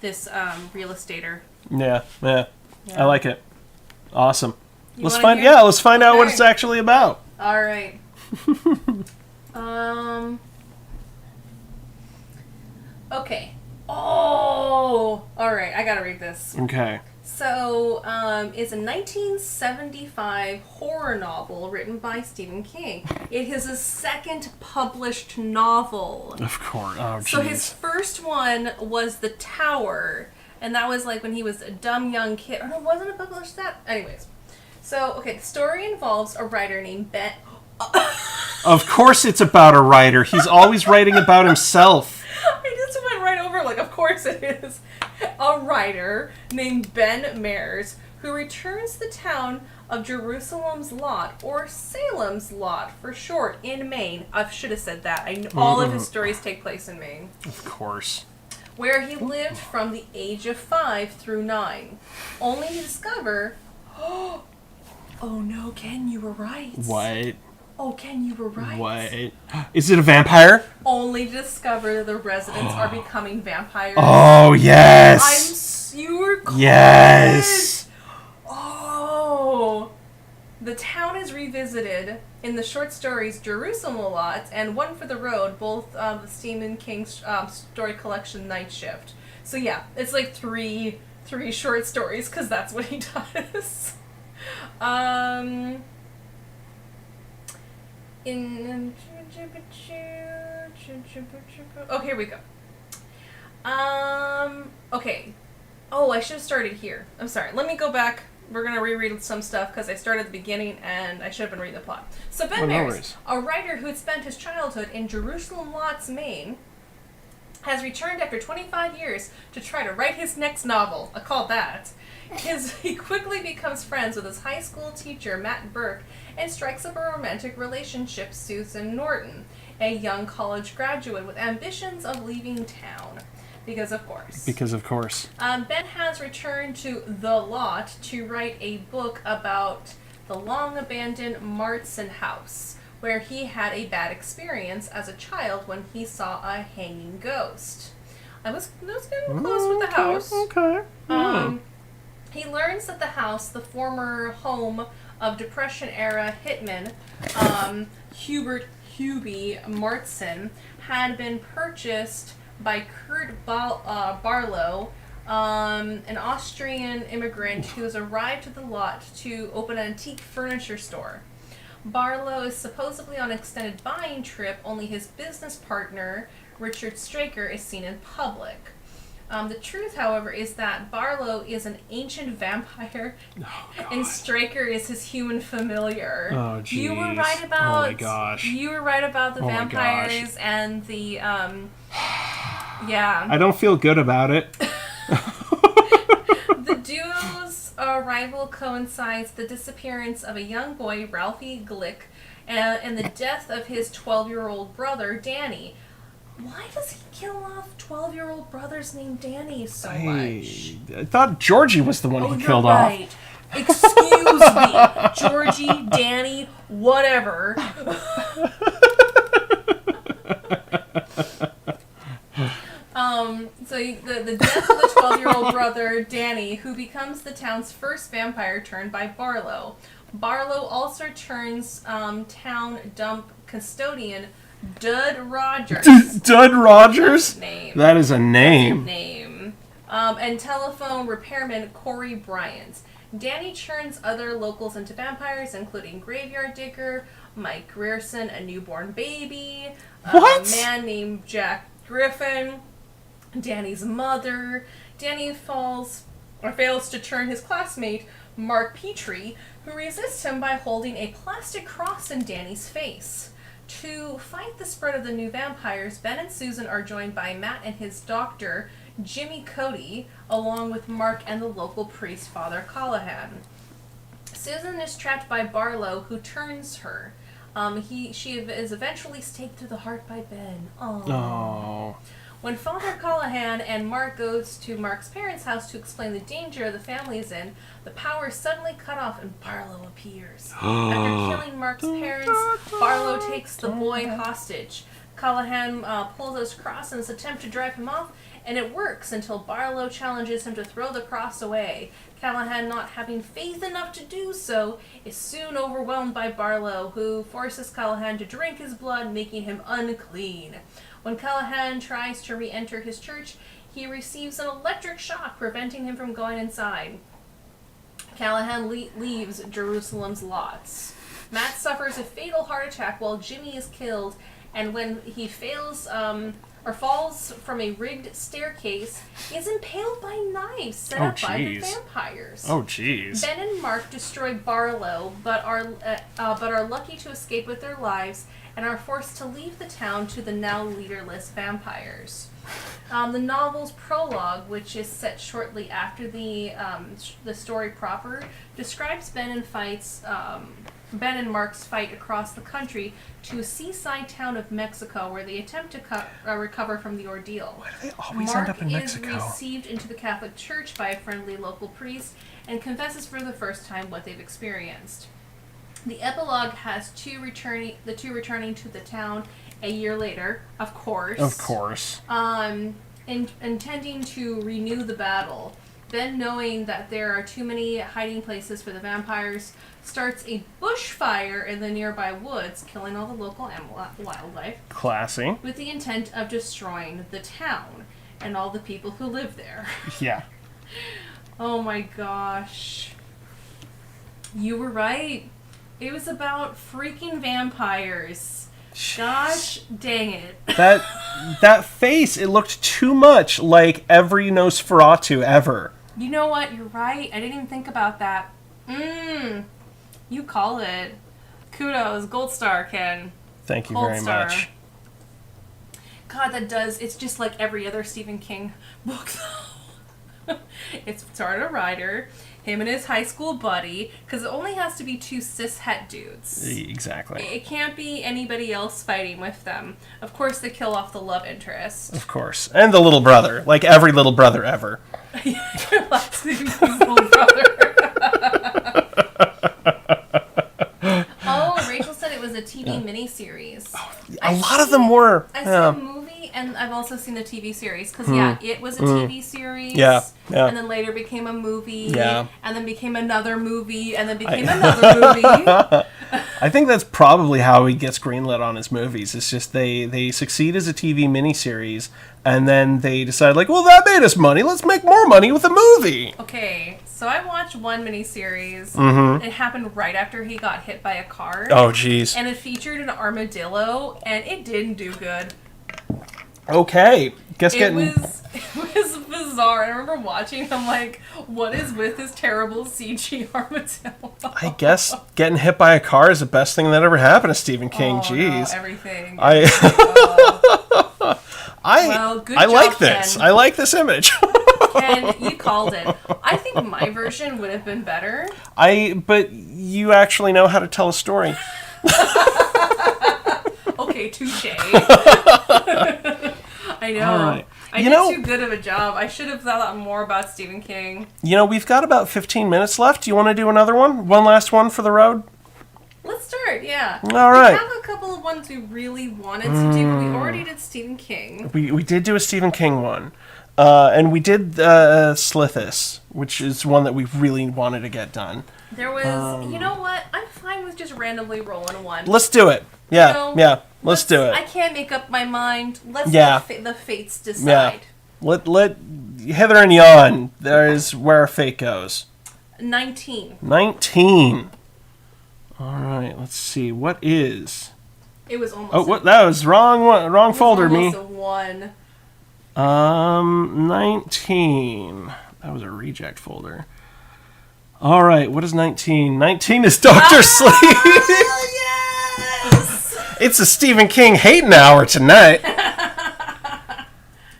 this real estater. Yeah. I like it. Awesome. Let's find out what it's actually about. All right. Okay. Oh, all right. I gotta read this. Okay. So, it's a 1975 horror novel written by Stephen King. It is his second published novel. Of course. Oh, So jeez. his first one was The Tower, and that was like when he was a dumb young kid. Or no, wasn't it published that? Anyways. So, okay, the story involves a writer named Ben... Of course it's about a writer. He's always writing about himself. I just went right over, like, of course it is. A writer named Ben Mears who returns to the town of Jerusalem's Lot, or Salem's Lot for short, in Maine. I should have said that. All of his stories take place in Maine. Of course. Where he lived from the age of 5 through 9. Only to discover... Oh no, Ken, you were right. What? Oh, Ken, you were right. What? Is it a vampire? Only to discover the residents are becoming vampires. Oh, yes. You were close. Yes. Oh. The town is revisited in the short stories Jerusalem Lot and One for the Road, both the Stephen King's story collection Night Shift. So yeah, it's like three short stories because that's what he does. Oh, here we go. Okay. Oh, I should have started here. I'm sorry. Let me go back. We're going to reread some stuff because I started at the beginning and I should have been reading the plot. So Ben Mears, a writer who had spent his childhood in Jerusalem Lots, Maine, has returned after 25 years to try to write his next novel. I call that. He quickly becomes friends with his high school teacher, Matt Burke, and strikes up a romantic relationship with Susan Norton, a young college graduate with ambitions of leaving town. Because of course. Ben has returned to The Lot to write a book about the long-abandoned Martson house, where he had a bad experience as a child when he saw a hanging ghost. I was getting close with the house. Okay. He learns that the house, the former home of Depression-era hitman Hubert Hubie Martson, had been purchased by Kurt Barlow, an Austrian immigrant who has arrived at the lot to open an antique furniture store. Barlow is supposedly on an extended buying trip, only his business partner, Richard Straker, is seen in public. The truth, however, is that Barlow is an ancient vampire, and Straker is his human familiar. Oh, jeez. You were right about. Oh my gosh. You were right about the vampires and the. Yeah. I don't feel good about it. The duo's arrival coincides with the disappearance of a young boy, Ralphie Glick, and the death of his 12-year-old brother, Danny. Why does he kill off 12-year-old brothers named Danny so much? I thought Georgie was the one he killed right. Off. Excuse me. Georgie, Danny, whatever. So the death of the 12-year-old brother, Danny, who becomes the town's first vampire turned by Barlow. Barlow also turns town dump custodian Dud Rogers. Dud Rogers? Name. That is a name. And telephone repairman Corey Bryant. Danny turns other locals into vampires, including Graveyard Digger, Mike Grierson, a newborn baby, a man named Jack Griffin, Danny's mother. Danny falls fails to turn his classmate, Mark Petrie, who resists him by holding a plastic cross in Danny's face. To fight the spread of the new vampires, Ben and Susan are joined by Matt and his doctor, Jimmy Cody, along with Mark and the local priest, Father Callahan. Susan is trapped by Barlow, who turns her. She is eventually staked to the heart by Ben. Oh. When Father Callahan and Mark goes to Mark's parents' house to explain the danger the family is in, the power is suddenly cut off and Barlow appears. After killing Mark's parents, Barlow takes the boy hostage. Callahan pulls his cross in his attempt to drive him off, and it works until Barlow challenges him to throw the cross away. Callahan, not having faith enough to do so, is soon overwhelmed by Barlow, who forces Callahan to drink his blood, making him unclean. When Callahan tries to re-enter his church, he receives an electric shock, preventing him from going inside. Callahan leaves Jerusalem's lots. Matt suffers a fatal heart attack while Jimmy is killed, and when he falls from a rigged staircase, he is impaled by knives set up by the vampires. Oh, jeez. Ben and Mark destroy Barlow, but are lucky to escape with their lives and are forced to leave the town to the now leaderless vampires. The novel's prologue, which is set shortly after the story proper, describes Ben and Mark's fight across the country to a seaside town of Mexico, where they attempt to recover from the ordeal. Why do they always end up in Mexico? Mark is received into the Catholic Church by a friendly local priest and confesses for the first time what they've experienced. The epilogue has the two returning to the town a year later, of course. Of course. Intending to renew the battle. Ben, knowing that there are too many hiding places for the vampires, starts a bushfire in the nearby woods, killing all the local wildlife. Classy. With the intent of destroying the town and all the people who live there. Yeah. Oh my gosh. You were right. It was about freaking vampires. Jeez. Gosh dang it. That face, it looked too much like every Nosferatu ever. You know what? You're right. I didn't even think about that. You call it. Kudos. Gold star, Ken. Thank you Gold very star. much. God, it's just like every other Stephen King book, though. It's Started a Rider, him and his high school buddy, because it only has to be two cis-het dudes. Exactly. It can't be anybody else fighting with them. Of course, they kill off the love interest. Of course. And the little brother. Like every little brother ever. Your last Stephen King's little brother. Oh, Rachel said it was a TV miniseries. A lot of them were. I've seen a movie, and I've also seen the TV series. Because, it was a TV series. Yeah. And then later became a movie. Yeah. And then became another movie. And then became another movie. I think that's probably how he gets greenlit on his movies. It's just they succeed as a TV miniseries, and then they decide, like, well, that made us money. Let's make more money with a movie. Okay, so I watched one miniseries. It happened right after he got hit by a car. Oh, jeez. And it featured an armadillo, and it didn't do good. Okay. It was bizarre. I remember watching, I'm like, what is with this terrible CG armadillo? I guess getting hit by a car is the best thing that ever happened to Stephen King. Jeez. No, everything. I good I job, like this. Ken. I like this image. Ken, you called it. I think my version would have been better. But you actually know how to tell a story. Okay, touche. I know. All right. I did too good of a job. I should have thought more about Stephen King. We've got about 15 minutes left. Do you want to do another one? One last one for the road? Let's start, yeah. All right. We have a couple of ones we really wanted to do, but we already did Stephen King. We did do a Stephen King one. And we did Slithis, which is one that we really wanted to get done. There was, you know what? I'm fine with just randomly rolling one. Let's do it. Yeah, let's do it. I can't make up my mind. Let's let the fates decide. Yeah. Let Heather and Jan, there is where our fate goes. 19. 19. All right, let's see. What is... It was almost... Oh, what? That was wrong one. Wrong folder, me. Almost a 1. 19. That was a reject folder. All right, what is 19? 19 is Dr. Sleep. Yes! It's a Stephen King hating hour tonight.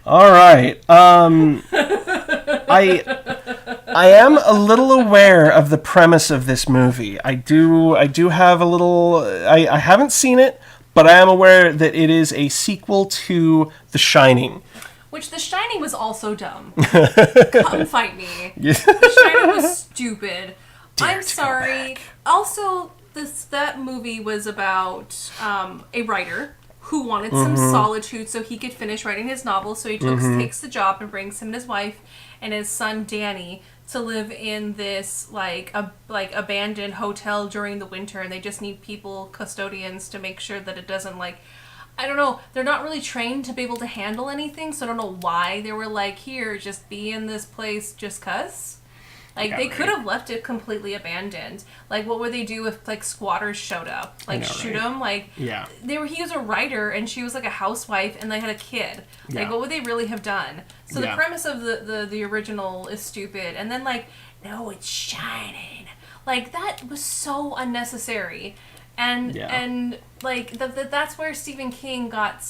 All right. I am a little aware of the premise of this movie. I do have a little... I haven't seen it, but I am aware that it is a sequel to The Shining. Which The Shining was also dumb. Come fight me. Yeah. The Shining was stupid. I'm sorry. Also, that movie was about a writer who wanted some solitude so he could finish writing his novel. So he takes the job and brings him and his wife and his son Danny to live in this abandoned hotel during the winter, and they just need custodians to make sure that it doesn't I don't know, they're not really trained to be able to handle anything, so I don't know why they were here, just be in this place just 'cause. They could have left it completely abandoned. What would they do if squatters showed up? Shoot them? Yeah. He was a writer and she was a housewife and they had a kid. Yeah. What would they really have done? So the premise of the original is stupid, and then no, it's shining. That was so unnecessary. And that's where Stephen King got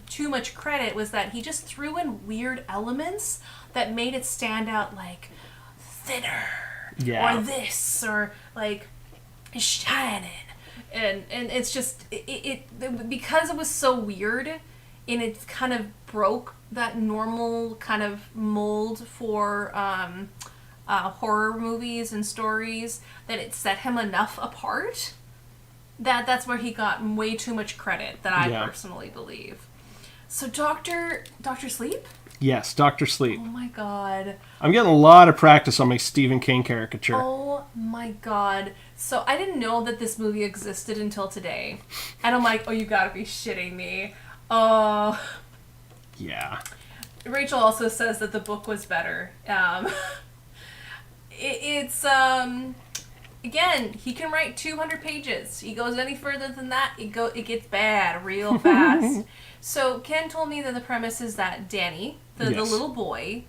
too much credit, was that he just threw in weird elements that made it stand out, thinner, or this, or shining, and it's just it because it was so weird, and it kind of broke that normal kind of mold for horror movies and stories, that it set him enough apart. That's where he got way too much credit, that I personally believe. So Dr. Sleep? Yes, Dr. Sleep. Oh my god. I'm getting a lot of practice on my Stephen King caricature. Oh my god. So I didn't know that this movie existed until today. And I'm oh, you gotta be shitting me. Oh. Yeah. Rachel also says that the book was better. Again, he can write 200 pages. He goes any further than that, it gets bad real fast. So Ken told me that the premise is that Danny, the little boy,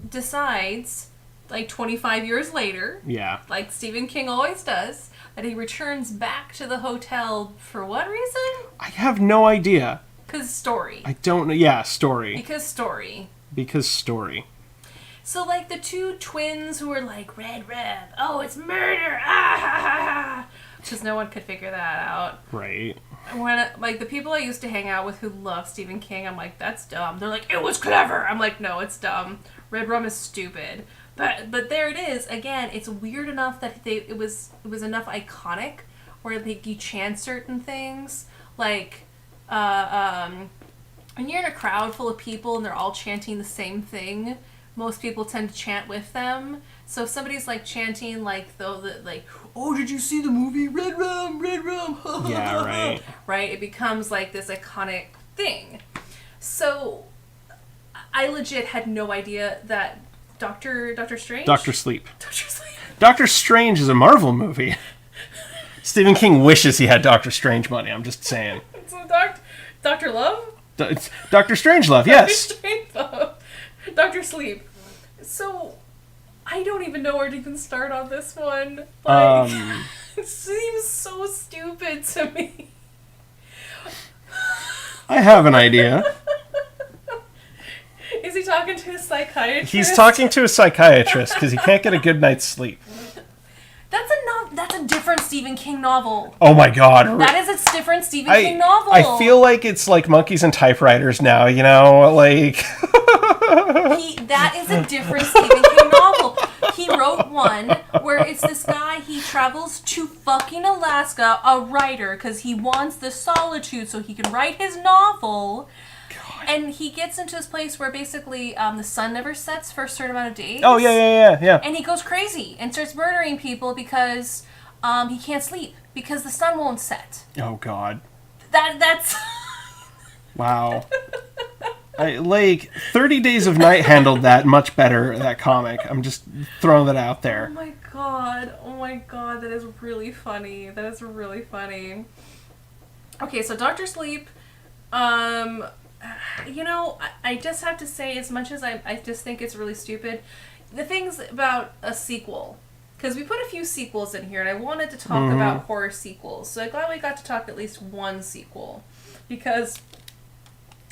decides, 25 years later, like Stephen King always does, that he returns back to the hotel for what reason? I have no idea. Because story. I don't know. Yeah, story. Because story. So, the two twins who were red, oh, it's murder, ah, ha, ha, ha. Because no one could figure that out. Right. When, the people I used to hang out with who love Stephen King, I'm that's dumb. They're it was clever. I'm no, it's dumb. Red Rum is stupid. But there it is. Again, it's weird enough that it was enough iconic, where you chant certain things. When you're in a crowd full of people and they're all chanting the same thing, most people tend to chant with them. So if somebody's chanting oh, did you see the movie Red Rum? Yeah, right. Right? It becomes this iconic thing. So I legit had no idea that Dr. Strange? Dr. Sleep. Dr. Sleep. Dr. Strange is a Marvel movie. Stephen King wishes he had Dr. Strange money, I'm just saying. So Dr. Love? It's Dr. Strangelove, yes. Dr. Strangelove. Dr. Sleep. So, I don't even know where to even start on this one. It seems so stupid to me. I have an idea. Is he talking to a psychiatrist? He's talking to a psychiatrist because he can't get a good night's sleep. That's a different Stephen King novel. Oh my god. That is a different Stephen King novel. I feel like it's monkeys and typewriters now, That is a different Stephen King novel. He wrote one where it's this guy, he travels to fucking Alaska, a writer, because he wants the solitude so he can write his novel. God. And he gets into this place where basically the sun never sets for a certain amount of days. Oh, yeah. And he goes crazy and starts murdering people because he can't sleep because the sun won't set. Oh, God. That's... Wow. 30 Days of Night handled that much better, that comic. I'm just throwing that out there. Oh my god, that is really funny. Okay, so Dr. Sleep, I just have to say, as much as I just think it's really stupid, the things about a sequel, because we put a few sequels in here, and I wanted to talk about horror sequels. So I'm glad we got to talk at least one sequel, because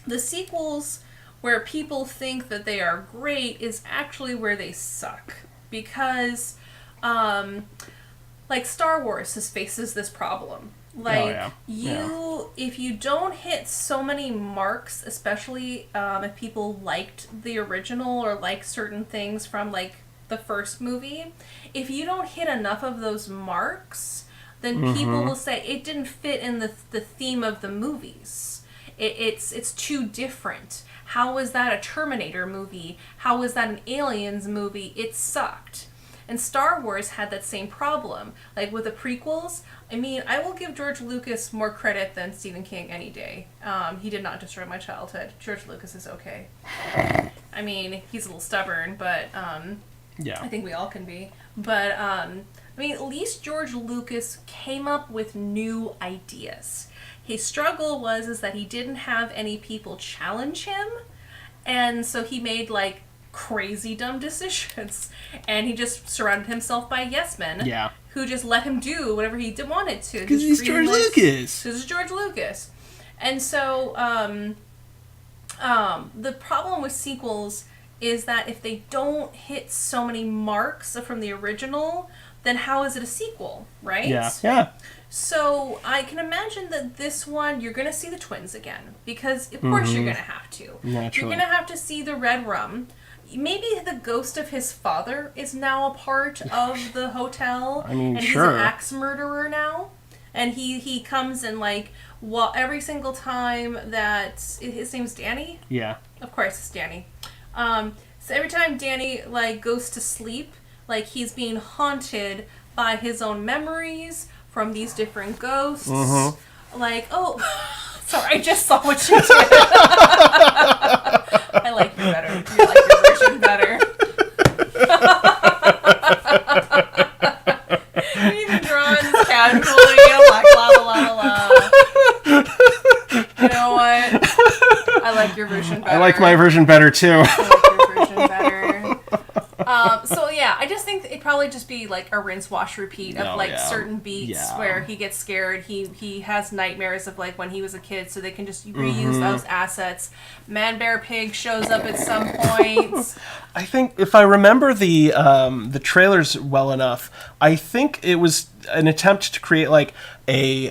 the sequels where people think that they are great is actually where they suck. Because, like, Star Wars faces this problem. Like, if you don't hit so many marks, especially if people liked the original or liked certain things from, like, the first movie, if you don't hit enough of those marks, then people will say it didn't fit in the theme of the movies. It's too different. How is that a Terminator movie? How is that an Aliens movie? It sucked. And Star Wars had that same problem. Like with the prequels, I mean, I will give George Lucas more credit than Stephen King any day. He did not destroy my childhood. George Lucas is okay. I mean, he's a little stubborn, but I think we all can be. But I mean, at least George Lucas came up with new ideas. His struggle was that he didn't have any people challenge him, and so he made like crazy dumb decisions, and he just surrounded himself by yes men who just let him do whatever he wanted to. Because he's George Lucas. This is George Lucas. And so the problem with sequels is that if they don't hit so many marks from the original, then how is it a sequel, right? Yeah. So I can imagine that this one, you're going to see the twins again, because of course you're going to have to. Naturally. You're going to have to see the Red Rum. Maybe the ghost of his father is now a part of the hotel. I mean, and sure. He's an axe murderer now. And he comes and, like, every single time that... His name's Danny? Yeah. Of course, it's Danny. So every time Danny, like, goes to sleep, like, he's being haunted by his own memories from these different ghosts. Like, oh... Sorry, I just saw what you did. I like you better. You like your version better. You're even drawing this casually. I'm like, la la la la la. You know what? I like your version better. I like my version better, too. I like your version better. So yeah, I just think it'd probably just be like a rinse, wash, repeat of certain beats where he gets scared. He has nightmares of like when he was a kid, so they can just reuse those assets. Man Bear Pig shows up at some point. I think if I remember the trailers well enough, I think it was an attempt to create like a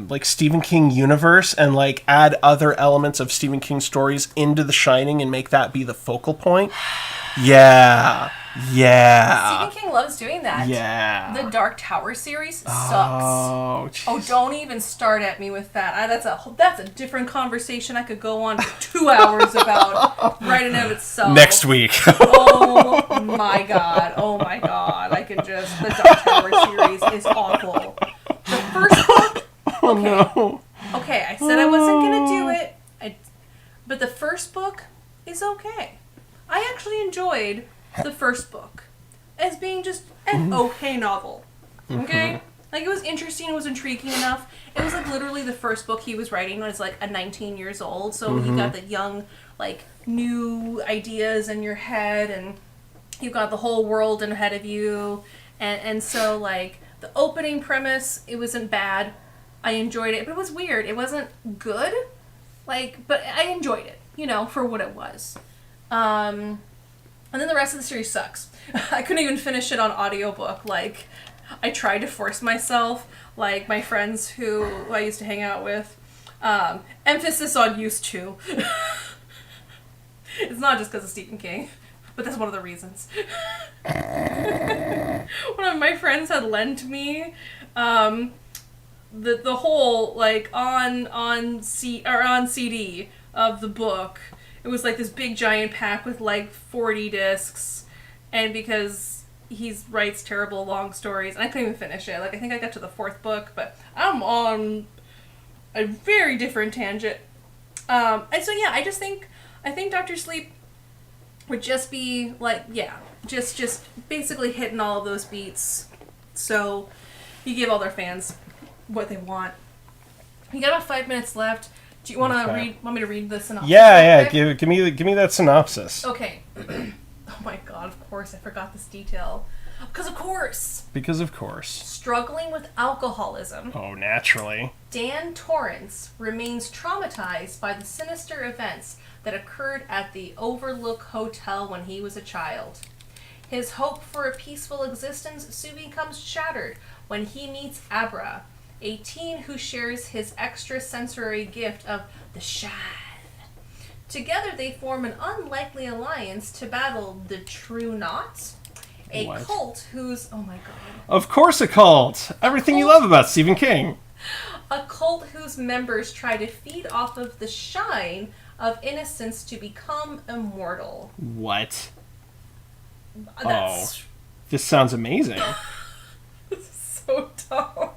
like Stephen King universe and like add other elements of Stephen King stories into The Shining and make that be the focal point. Yeah. Stephen King loves doing that. Yeah. The Dark Tower series sucks. Oh, don't even start at me with that. That's a different conversation I could go on for 2 hours about right in and of itself. Next week. Oh my god. The Dark Tower series is awful. The first book. Oh no. Okay, I said I wasn't gonna do it. But the first book is okay. I actually enjoyed the first book as being just an okay novel. Okay? Like, it was interesting, it was intriguing enough. It was, like, literally the first book he was writing when he was, like, 19 years old. So you got the young, like, new ideas in your head, and you've got the whole world ahead of you. And so, like, the opening premise, it wasn't bad. I enjoyed it, but it was weird. It wasn't good, like, but I enjoyed it, for what it was. And then the rest of the series sucks. I couldn't even finish it on audiobook. Like, I tried to force myself, like my friends who I used to hang out with. Emphasis on used to. It's not just because of Stephen King, but that's one of the reasons. One of my friends had lent me the whole like on CD of the book. It was like this big giant pack with like 40 discs, and because he writes terrible long stories, and I couldn't even finish it. Like, I think I got to the 4th book, but I'm on a very different tangent. And so yeah, I think Dr. Sleep would just be like, just basically hitting all of those beats. So you give all their fans what they want. You got about 5 minutes left. Do you want me to read the synopsis? Yeah. Give me that synopsis. Okay. Oh my god, of course, I forgot this detail. Because of course. Because of course. Struggling with alcoholism. Oh, naturally. Dan Torrance remains traumatized by the sinister events that occurred at the Overlook Hotel when he was a child. His hope for a peaceful existence soon becomes shattered when he meets Abra, a teen who shares his extrasensory gift of the shine. Together they form an unlikely alliance to battle the True Knots, a cult whose... Oh my god. Of course a cult! Everything you love about Stephen King. A cult whose members try to feed off of the shine of innocence to become immortal. What? That's... This sounds amazing. This is so dumb.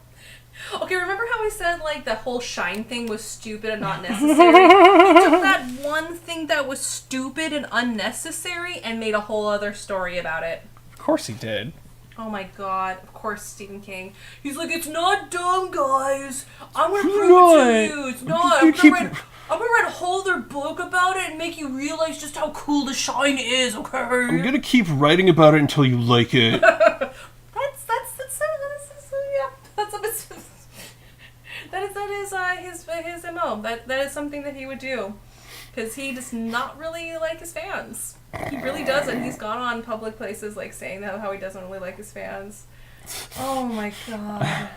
Okay, remember how we said, like, the whole shine thing was stupid and not necessary? He took that one thing that was stupid and unnecessary and made a whole other story about it. Of course he did. Oh my god, of course Stephen King. He's like, it's not dumb, guys. I'm gonna prove it to you. It's not. I'm gonna write a whole other book about it and make you realize just how cool the shine is, okay? I'm gonna keep writing about it until you like it. That is his MO. That is something that he would do. Because he does not really like his fans. He really doesn't. He's gone on public places like saying how he doesn't really like his fans. Oh my god.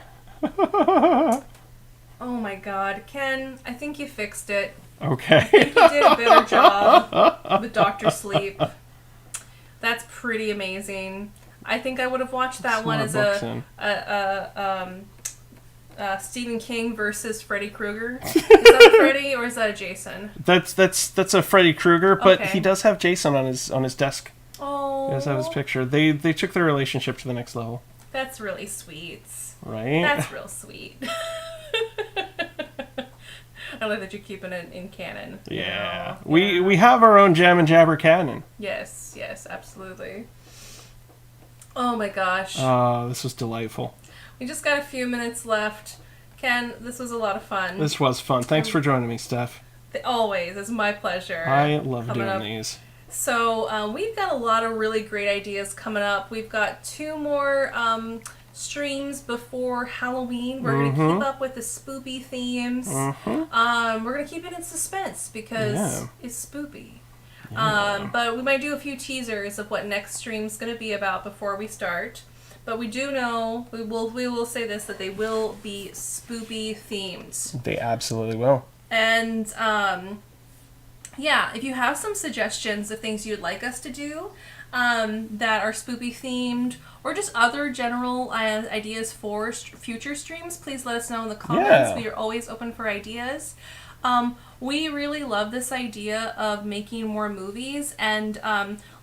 Oh my god. Ken, I think you fixed it. Okay. I think you did a better job with Dr. Sleep. That's pretty amazing. I think I would have watched that one as a Stephen King versus Freddy Krueger. Is that a Freddy or is that a Jason? That's a Freddy Krueger, but Okay. he does have Jason on his desk. Oh. He does have his picture. They took their relationship to the next level. That's really sweet. Right? That's real sweet. I like that you're keeping it in canon. Yeah. You know? We have our own Jam and Jabber canon. Yes, absolutely. Oh my gosh. This was delightful. We just got a few minutes left. Ken, this was a lot of fun. This was fun. Thanks for joining me, Steph. Always. It's my pleasure. I love doing these. So we've got a lot of really great ideas coming up. We've got 2 more streams before Halloween. We're going to keep up with the spoopy themes. We're going to keep it in suspense because it's spoopy. Yeah. But we might do a few teasers of what next stream's going to be about before we start. But we do know, we will say this, that they will be spoopy themed. They absolutely will. And, yeah, if you have some suggestions of things you'd like us to do that are spoopy themed, or just other general ideas for future streams, please let us know in the comments. Yeah. We are always open for ideas. We really love this idea of making more movies, and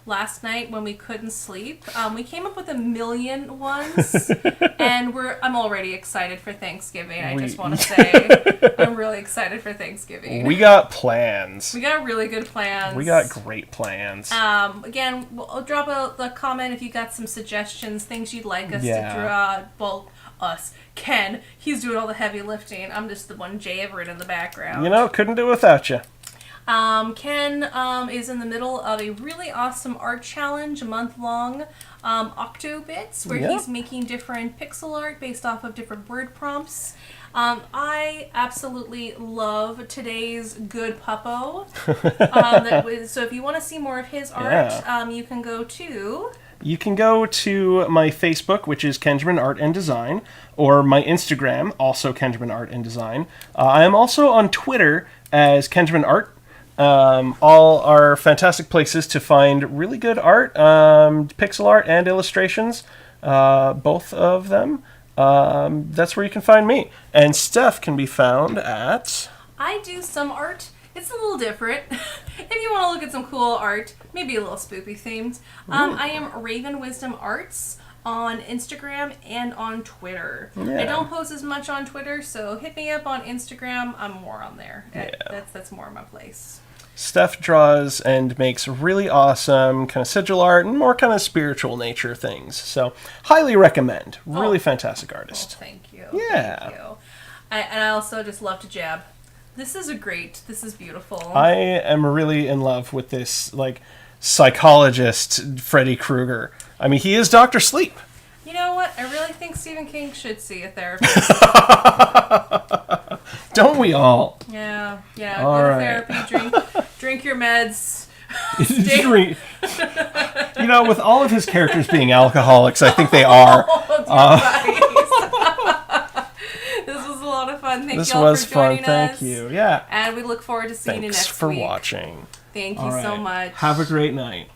last night when we couldn't sleep, we came up with 1 million ones, and I'm already excited for Thanksgiving. I just want to say I'm really excited for Thanksgiving. We got plans. We got really good plans. We got great plans. Again, we'll drop a comment if you got some suggestions, things you'd like us to draw. Well, us. Ken, he's doing all the heavy lifting. I'm just the one jabbering in the background. You know, couldn't do it without you. Ken is in the middle of a really awesome art challenge, a month-long Octobits, where he's making different pixel art based off of different word prompts. I absolutely love today's good puppo. So if you want to see more of his art, you can go to... You can go to my Facebook, which is Kenjamin Art and Design, or my Instagram, also Kenjamin Art and Design. I am also on Twitter as Kenjamin Art. All are fantastic places to find really good art, pixel art and illustrations, both of them. That's where you can find me. And Steph can be found at... I do some art. It's a little different. If you want to look at some cool art, maybe a little spoopy themed, I am Raven Wisdom Arts on Instagram and on Twitter. Yeah. I don't post as much on Twitter, so hit me up on Instagram. I'm more on there. That's more my place. Steph draws and makes really awesome kind of sigil art and more kind of spiritual nature things. So, highly recommend. Really fantastic artist. Thank you. Yeah. Thank you. And I also just love to jab. This is beautiful. I am really in love with this, like, psychologist Freddy Krueger. I mean, he is Dr. Sleep. You know what? I really think Stephen King should see a therapist. Don't we all? Yeah. All Go to right. therapy, drink your meds. You know, with all of his characters being alcoholics, I think they are. This was a lot of fun. Thank This you all was for fun. joining Thank us. you. Yeah. And we look forward to seeing you Thanks next for week. watching. Thank you All so right. much. Have a great night.